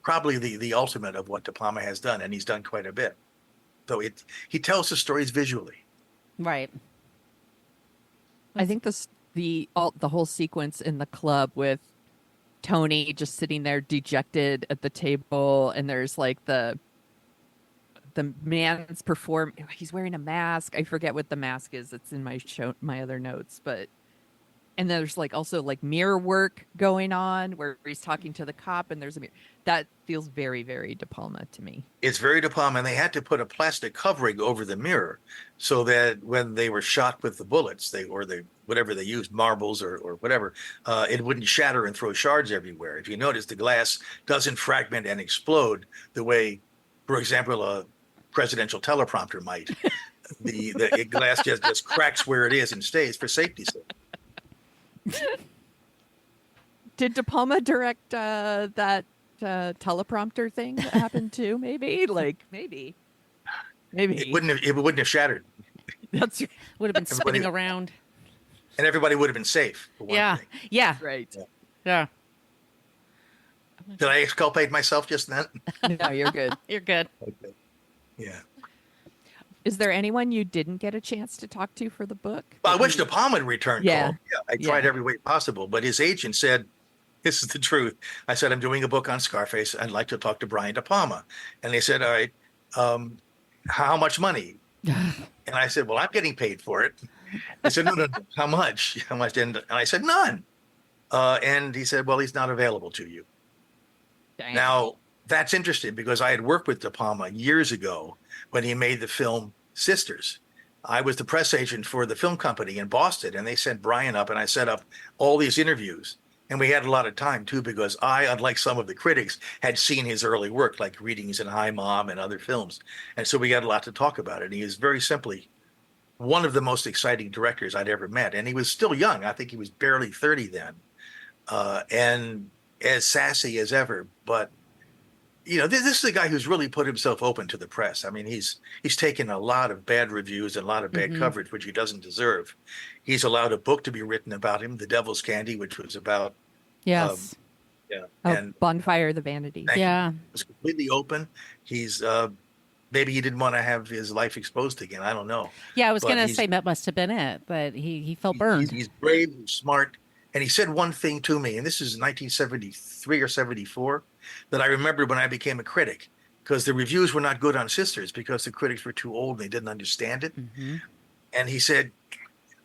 S4: Probably the ultimate of what De Palma has done. And he's done quite a bit. So he tells the stories visually.
S5: Right.
S2: I think the whole sequence in the club with Tony just sitting there dejected at the table, and there's like the man's he's wearing a mask. I forget what the mask is. It's in my other notes, but and there's like also like mirror work going on where he's talking to the cop and there's a mirror. That feels very, very De Palma to me.
S4: It's very De Palma, and they had to put a plastic covering over the mirror so that when they were shot with the bullets, whatever they used, marbles or whatever, it wouldn't shatter and throw shards everywhere. If you notice, the glass doesn't fragment and explode the way, for example, a presidential teleprompter might. The glass just cracks where it is and stays for safety's sake.
S2: Did De Palma direct that teleprompter thing that happened too? Maybe.
S4: It wouldn't have shattered,
S2: That's
S5: Would have been spinning around.
S4: and everybody would have been safe. For one
S5: Yeah.
S4: thing.
S5: Yeah.
S2: right.
S5: Yeah.
S4: Did I exculpate myself just then?
S2: No, you're good.
S5: You're good.
S4: Okay. Yeah.
S2: Is there anyone you didn't get a chance to talk to for the book?
S4: Well, I wish De Palma had returned.
S2: Yeah.
S4: Call. Yeah, I tried every way possible, but his agent said, "This is the truth." I said, "I'm doing a book on Scarface. I'd like to talk to Brian De Palma," and they said, "All right, how much money?" And I said, "Well, I'm getting paid for it." They said, "No, how much? How much?" And I said, "None." And he said, "Well, he's not available to you."
S2: Dang.
S4: Now, that's interesting because I had worked with De Palma years ago when he made the film Sisters. I was the press agent for the film company in Boston, and they sent Brian up, and I set up all these interviews. And we had a lot of time, too, because I, unlike some of the critics, had seen his early work, like Greetings and Hi, Mom, and other films. And so we had a lot to talk about it. And he is very simply one of the most exciting directors I'd ever met. And he was still young. I think he was barely 30 then. And as sassy as ever, but this is a guy who's really put himself open to the press. I mean, he's taken a lot of bad reviews and a lot of bad coverage, which he doesn't deserve. He's allowed a book to be written about him, The Devil's Candy, which was about
S5: Yes.
S4: yeah,
S2: Oh,
S4: and
S2: Bonfire the Vanity.
S4: thank you.
S5: Yeah.
S4: It was completely open. He's maybe he didn't want to have his life exposed again. I don't know.
S5: Yeah, I was
S4: But
S5: going to
S4: he's-
S5: say that must have been it, but he felt burned.
S4: He's brave, he's smart, and he said one thing to me, and this is 1973 or 74, that I remembered when I became a critic, because the reviews were not good on Sisters because the critics were too old and they didn't understand it. And he said,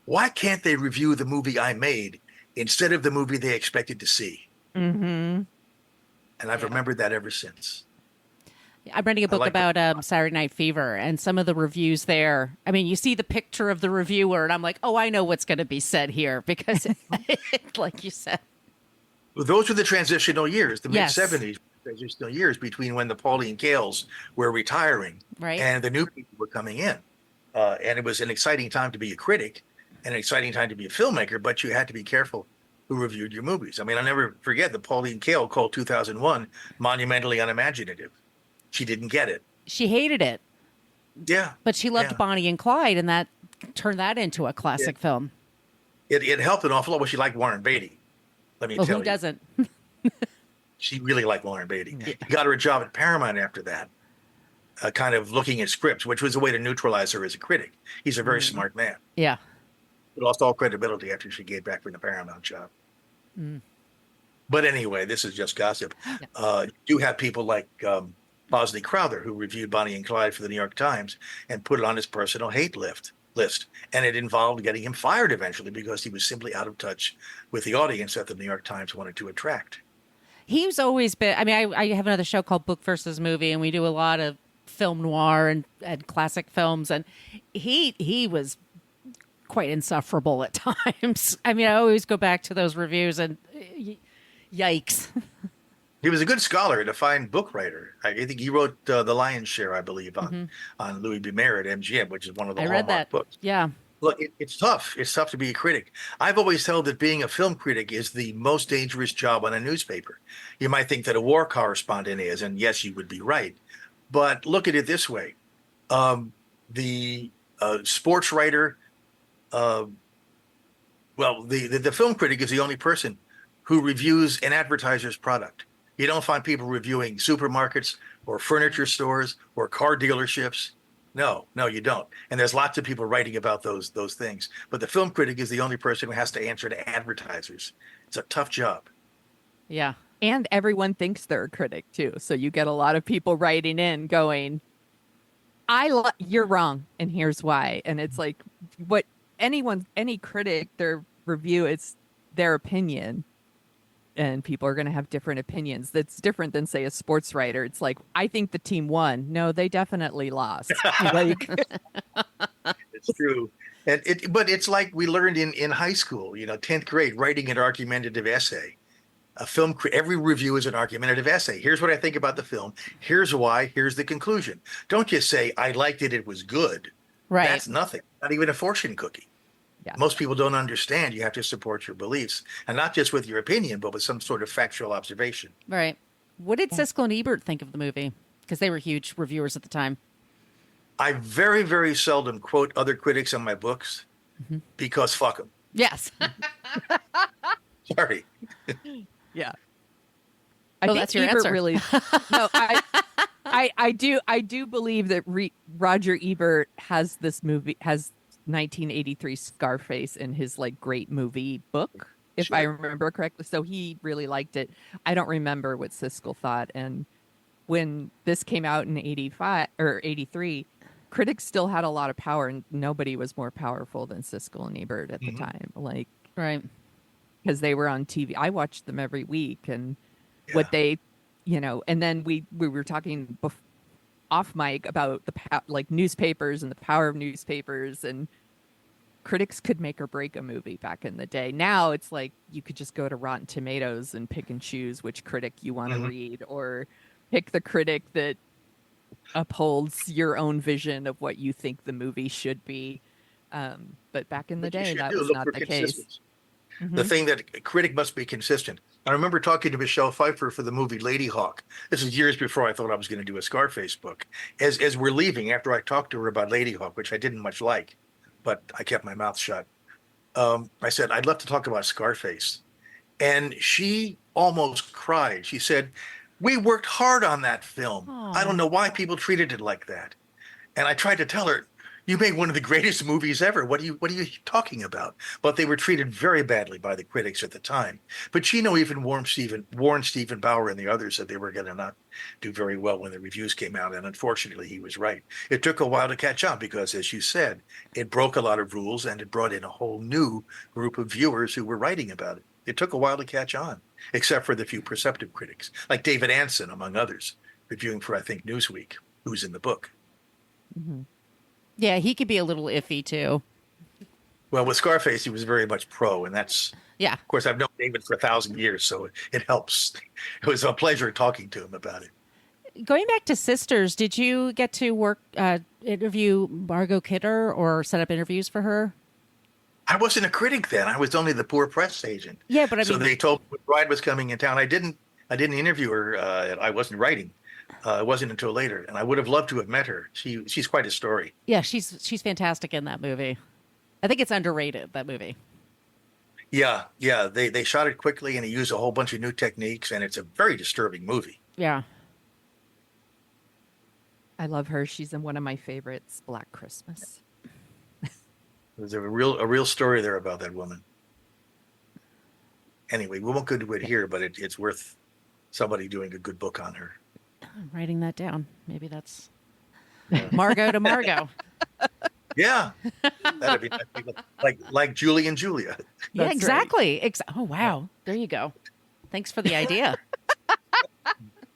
S4: "Why can't they review the movie I made instead of the movie they expected to see?"
S2: Mm-hmm.
S4: And I've remembered that ever since.
S5: I'm reading a book
S4: like
S5: about Saturday Night Fever, and some of the reviews there. I mean, you see the picture of the reviewer, and I'm like, oh, I know what's going to be said here because, like you said,
S4: Well, those were the transitional years, the
S5: Yes.
S4: mid-70s transitional years between when the Pauline Kaels were retiring
S5: right?
S4: and the new people were coming in. And it was an exciting time to be a critic and an exciting time to be a filmmaker, but you had to be careful who reviewed your movies. I mean, I'll never forget that Pauline Kael called 2001 monumentally unimaginative. She didn't get it.
S5: She hated it,
S4: Yeah.
S5: but she loved
S4: Yeah.
S5: Bonnie and Clyde, and that turned that into a classic film.
S4: It helped an awful lot. Well, she liked Warren Beatty. Let me
S5: Well,
S4: tell
S5: who
S4: you.
S5: doesn't?
S4: She really liked Warren Beatty. He got her a job at Paramount after that, kind of looking at scripts, which was a way to neutralize her as a critic. He's a very smart man.
S5: Yeah.
S4: He lost all credibility after she gave back from the Paramount job. But anyway, this is just gossip. You have people like Bosley Crowther, who reviewed Bonnie and Clyde for the New York Times and put it on his personal hate list. And it involved getting him fired eventually because he was simply out of touch with the audience that the New York Times wanted to attract.
S5: He's always been. I mean, I have another show called Book versus Movie, and we do a lot of film noir and classic films. And he was quite insufferable at times. I mean, I always go back to those reviews and yikes.
S4: He was a good scholar and a fine book writer. I think he wrote The Lion's Share, I believe, on Louis B. Mayer at MGM, which is one of the
S5: I read
S4: hallmark
S5: that.
S4: books.
S5: Yeah.
S4: Look, it's tough. It's tough to be a critic. I've always held that being a film critic is the most dangerous job on a newspaper. You might think that a war correspondent is, and yes, you would be right. But look at it this way. The sports writer, the film critic is the only person who reviews an advertiser's product. You don't find people reviewing supermarkets or furniture stores or car dealerships. No, you don't. And there's lots of people writing about those things. But the film critic is the only person who has to answer to advertisers. It's a tough job.
S5: Yeah.
S2: And everyone thinks they're a critic too. So you get a lot of people writing in going, you're wrong. And here's why. And it's like any critic, their review, it's their opinion. And people are going to have different opinions. That's different than, say, a sports writer. It's like, I think the team won. No, they definitely lost. Like,
S4: It's true. But it's like we learned in high school, 10th grade, writing an argumentative essay. Every review is an argumentative essay. Here's what I think about the film. Here's why. Here's the conclusion. Don't just say, I liked it. It was good.
S5: Right.
S4: That's nothing. Not even a fortune cookie.
S2: Yeah.
S4: Most people don't understand. You have to support your beliefs, and not just with your opinion, but with some sort of factual observation.
S5: Right. What did Siskel and Ebert think of the movie? Because they were huge reviewers at the time.
S4: I very, very seldom quote other critics on my books because fuck them.
S5: Yes.
S4: Sorry.
S2: yeah.
S5: Oh, that's your answer.
S2: Really. No, I do believe that Roger Ebert has 1983 Scarface in his great movie book, if I remember correctly. So he really liked it. I don't remember what Siskel thought. And when this came out in 85 or 83, critics still had a lot of power, and nobody was more powerful than Siskel and Ebert at the time.
S5: Right.
S2: Because they were on TV. I watched them every week, and what they, and then we were talking off mic about newspapers and the power of newspapers, and critics could make or break a movie back in the day. Now it's like you could just go to Rotten Tomatoes and pick and choose which critic you want to read, or pick the critic that upholds your own vision of what you think the movie should be. But back in the day, that was not the case.
S4: The thing that a critic must be consistent. I remember talking to Michelle Pfeiffer for the movie Lady Hawk. This is years before I thought I was going to do a Scarface book. As we're leaving, after I talked to her about Lady Hawk, which I didn't much like, but I kept my mouth shut. I said, I'd love to talk about Scarface. And she almost cried. She said, we worked hard on that film. I don't know why people treated it like that. And I tried to tell her, you made one of the greatest movies ever. What are you talking about? But they were treated very badly by the critics at the time. Pacino even warned Stephen Bauer and the others that they were going to not do very well when the reviews came out. And unfortunately, he was right. It took a while to catch on because, as you said, it broke a lot of rules and it brought in a whole new group of viewers who were writing about it. It took a while to catch on, except for the few perceptive critics, like David Anson, among others, reviewing for, I think, Newsweek, who's in the book.
S5: Mm-hmm. Yeah, he could be a little iffy too.
S4: Well, with Scarface, he was very much pro, and that's,
S5: yeah.
S4: Of course, I've known David for 1,000 years, so it helps. It was a pleasure talking to him about it.
S5: Going back to Sisters, did you get to interview Margot Kidder or set up interviews for her?
S4: I wasn't a critic then. I was only the poor press agent.
S5: Yeah, but I mean,
S4: so they told me Bride was coming in town. I didn't interview her. I wasn't writing. It wasn't until later, and I would have loved to have met her. She's quite a story.
S5: Yeah, she's fantastic in that movie. I think it's underrated, that movie.
S4: Yeah. They shot it quickly, and he used a whole bunch of new techniques, and it's a very disturbing movie.
S5: Yeah.
S2: I love her. She's in one of my favorites, Black Christmas.
S4: There's a real story there about that woman. Anyway, we won't go into it here, but it's worth somebody doing a good book on her.
S5: I'm writing that down. Maybe that's Margot to Margot.
S4: Yeah, that'd be like Julie and Julia.
S5: Yeah,
S2: That's
S5: exactly. Oh, wow. There you go. Thanks for the idea.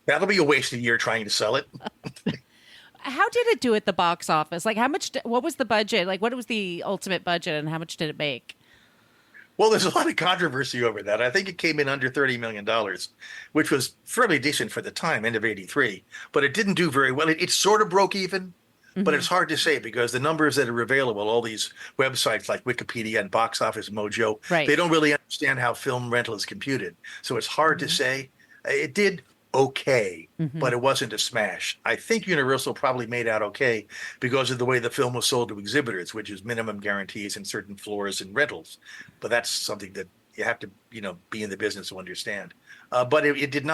S4: That'll be a wasted year trying to sell it.
S5: How did it do at the box office? Like, what was the budget? Like, what was the ultimate budget and how much did it make?
S4: Well, there's a lot of controversy over that. I think it came in under $30 million, which was fairly decent for the time, end of '83. But it didn't do very well. It sort of broke even, but it's hard to say because the numbers that are available, all these websites like Wikipedia and Box Office Mojo,
S5: right,
S4: they don't really understand how film rental is computed. So it's hard to say. It did okay, but it wasn't a smash. I think Universal probably made out okay because of the way the film was sold to exhibitors, which is minimum guarantees in certain floors and rentals. But that's something that you have to, be in the business to understand. But it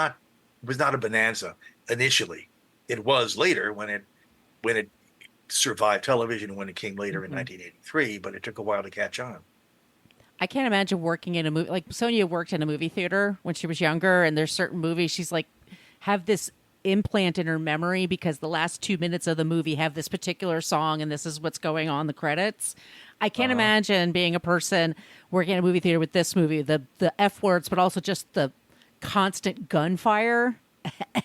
S4: was not a bonanza initially. It was later when it survived television when it came later in 1983, but it took a while to catch on.
S5: I can't imagine working in a movie. Like Sonia worked in a movie theater when she was younger, and there's certain movies she's like have this implant in her memory because the last 2 minutes of the movie have this particular song and this is what's going on in the credits. I can't imagine being a person working in a movie theater with this movie, the F words, but also just the constant gunfire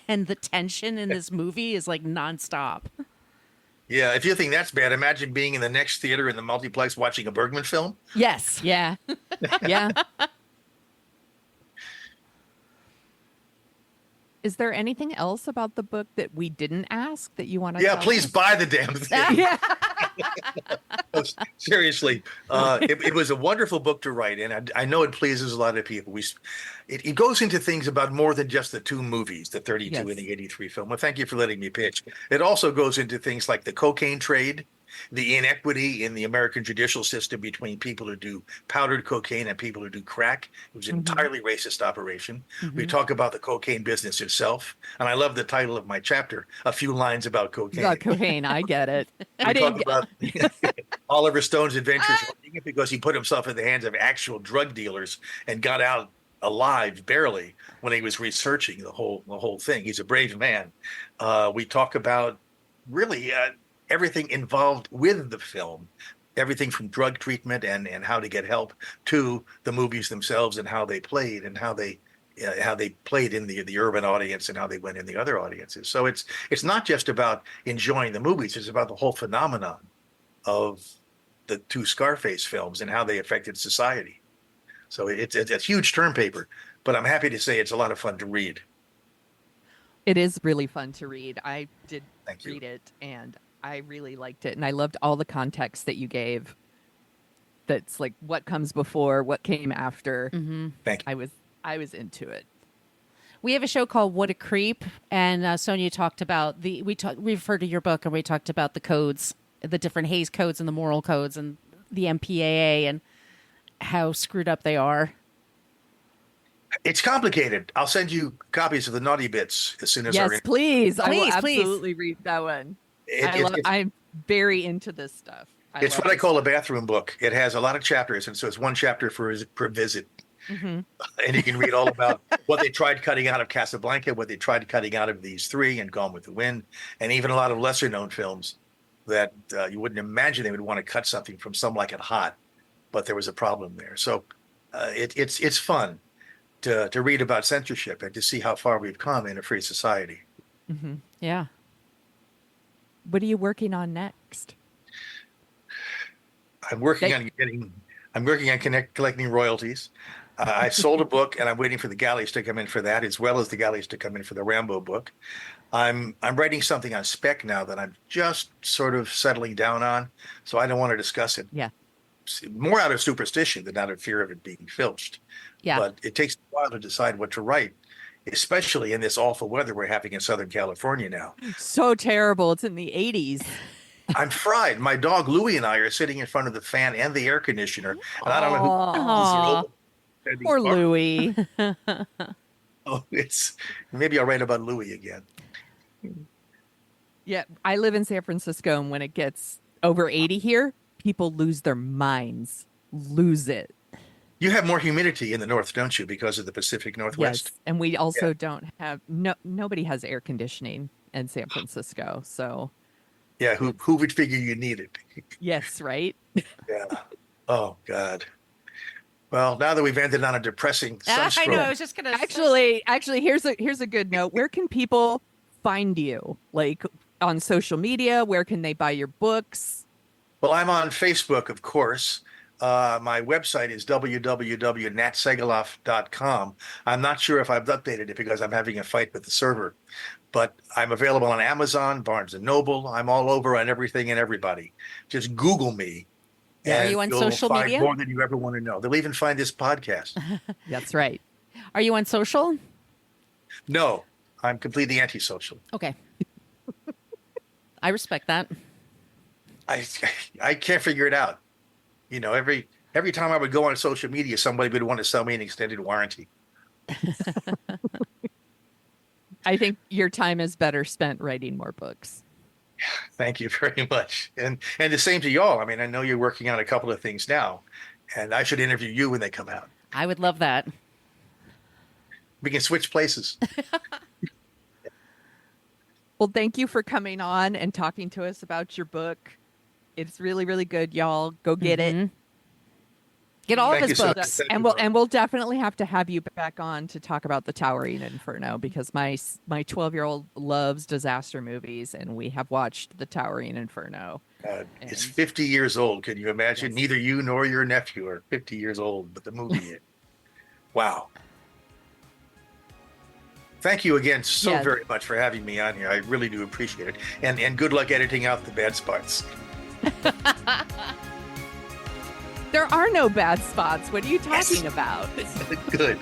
S5: and the tension in this movie is like nonstop.
S4: Yeah, if you think that's bad, imagine being in the next theater in the multiplex watching a Bergman film.
S5: Yes.
S2: Yeah. Yeah. Is there anything else about the book that we didn't ask that you want to?
S4: Yeah, please buy the damn thing.
S2: Yeah.
S4: Seriously, it was a wonderful book to write, and I know it pleases a lot of people. It goes into things about more than just the two movies, the 32 and the 83 film. Well, thank you for letting me pitch. It also goes into things like the cocaine trade, the inequity in the American judicial system between people who do powdered cocaine and people who do crack. It was an entirely racist operation. We talk about the cocaine business itself, and I love the title of my chapter, A Few Lines About Cocaine.
S2: About cocaine, I get it.
S4: We talk about Oliver Stone's adventures because he put himself in the hands of actual drug dealers and got out alive barely when he was researching the whole thing. He's a brave man. We talk about really everything involved with the film, everything from drug treatment and how to get help to the movies themselves and how they played and how they played in the urban audience and how they went in the other audiences. So it's not just about enjoying the movies, it's about the whole phenomenon of the two Scarface films and how they affected society. So it's a huge term paper, but I'm happy to say it's a lot of fun to read.
S2: It is really fun to read. I did
S4: Thank you.
S2: read it, and I really liked it. And I loved all the context that you gave. That's like what comes before, what came after.
S4: Thank you.
S2: I was I was into it.
S5: We have a show called What a Creep, and Sonia talked about we referred to your book, and we talked about the codes, the different Hays codes and the moral codes and the MPAA and how screwed up they are.
S4: It's complicated. I'll send you copies of the naughty bits as soon as
S2: Yes, please. I will
S5: Please.
S2: absolutely read that one. I'm very into this stuff.
S4: It's what I call a bathroom book. It has a lot of chapters, and so it's one chapter per visit.
S2: Mm-hmm.
S4: And you can read all about what they tried cutting out of Casablanca, what they tried cutting out of these three and Gone with the Wind, and even a lot of lesser-known films that you wouldn't imagine they would want to cut something from Some Like It Hot, but there was a problem there. So it's fun to read about censorship and to see how far we've come in a free society.
S2: Mm-hmm.
S5: Yeah.
S2: What are you working on next?
S4: I'm working on collecting royalties. I sold a book, and I'm waiting for the galleys to come in for that, as well as the galleys to come in for the Rambo book. I'm writing something on spec now that I'm just sort of settling down on, so I don't want to discuss it.
S2: Yeah.
S4: More out of superstition than out of fear of it being filched.
S5: Yeah.
S4: But it takes a while to decide what to write, especially in this awful weather we're having in Southern California now.
S2: So terrible. It's in the 80s.
S4: I'm fried. My dog Louie and I are sitting in front of the fan and the air conditioner, and I don't know who.
S2: Poor Louie.
S4: Oh, maybe I'll write about Louie again.
S2: Yeah, I live in San Francisco, and when it gets over 80 here, people lose their minds. Lose it.
S4: You have more humidity in the north, don't you, because of the Pacific Northwest?
S2: Yes, and we also don't have nobody has air conditioning in San Francisco, so.
S4: Yeah, who would figure you need it?
S2: Yes, right?
S4: Yeah. Oh, God. Well, now that we've ended on a depressing sunstroke.
S5: I know. I was just gonna
S2: actually here's a good note. Where can people find you? Like on social media? Where can they buy your books?
S4: Well, I'm on Facebook, of course. My website is www.natsegaloff.com. I'm not sure if I've updated it because I'm having a fight with the server, but I'm available on Amazon, Barnes & Noble. I'm all over on everything and everybody. Just Google me.
S5: Are you on social
S4: find
S5: media?
S4: More than you ever want to know. They'll even find this podcast.
S2: That's right.
S5: Are you on social?
S4: No, I'm completely antisocial.
S5: Okay. I respect that.
S4: I can't figure it out. You know, every time I would go on social media, somebody would want to sell me an extended warranty.
S2: I think your time is better spent writing more books.
S4: Thank you very much. And the same to y'all. I mean, I know you're working on a couple of things now, and I should interview you when they come out.
S5: I would love that.
S4: We can switch places.
S2: Well, thank you for coming on and talking to us about your book. It's really, really good, y'all. Go get it.
S5: Get all
S4: Thank
S5: of his
S4: you so
S5: books.
S4: much.
S2: And we'll definitely have to have you back on to talk about the Towering Inferno because my 12-year-old loves disaster movies, and we have watched the Towering Inferno.
S4: It's 50 years old. Can you imagine? Yes. Neither you nor your nephew are 50 years old, but the movie is. Wow. Thank you again so very much for having me on here. I really do appreciate it. And good luck editing out the bad spots.
S2: There are no bad spots. What are you talking about?
S4: Good.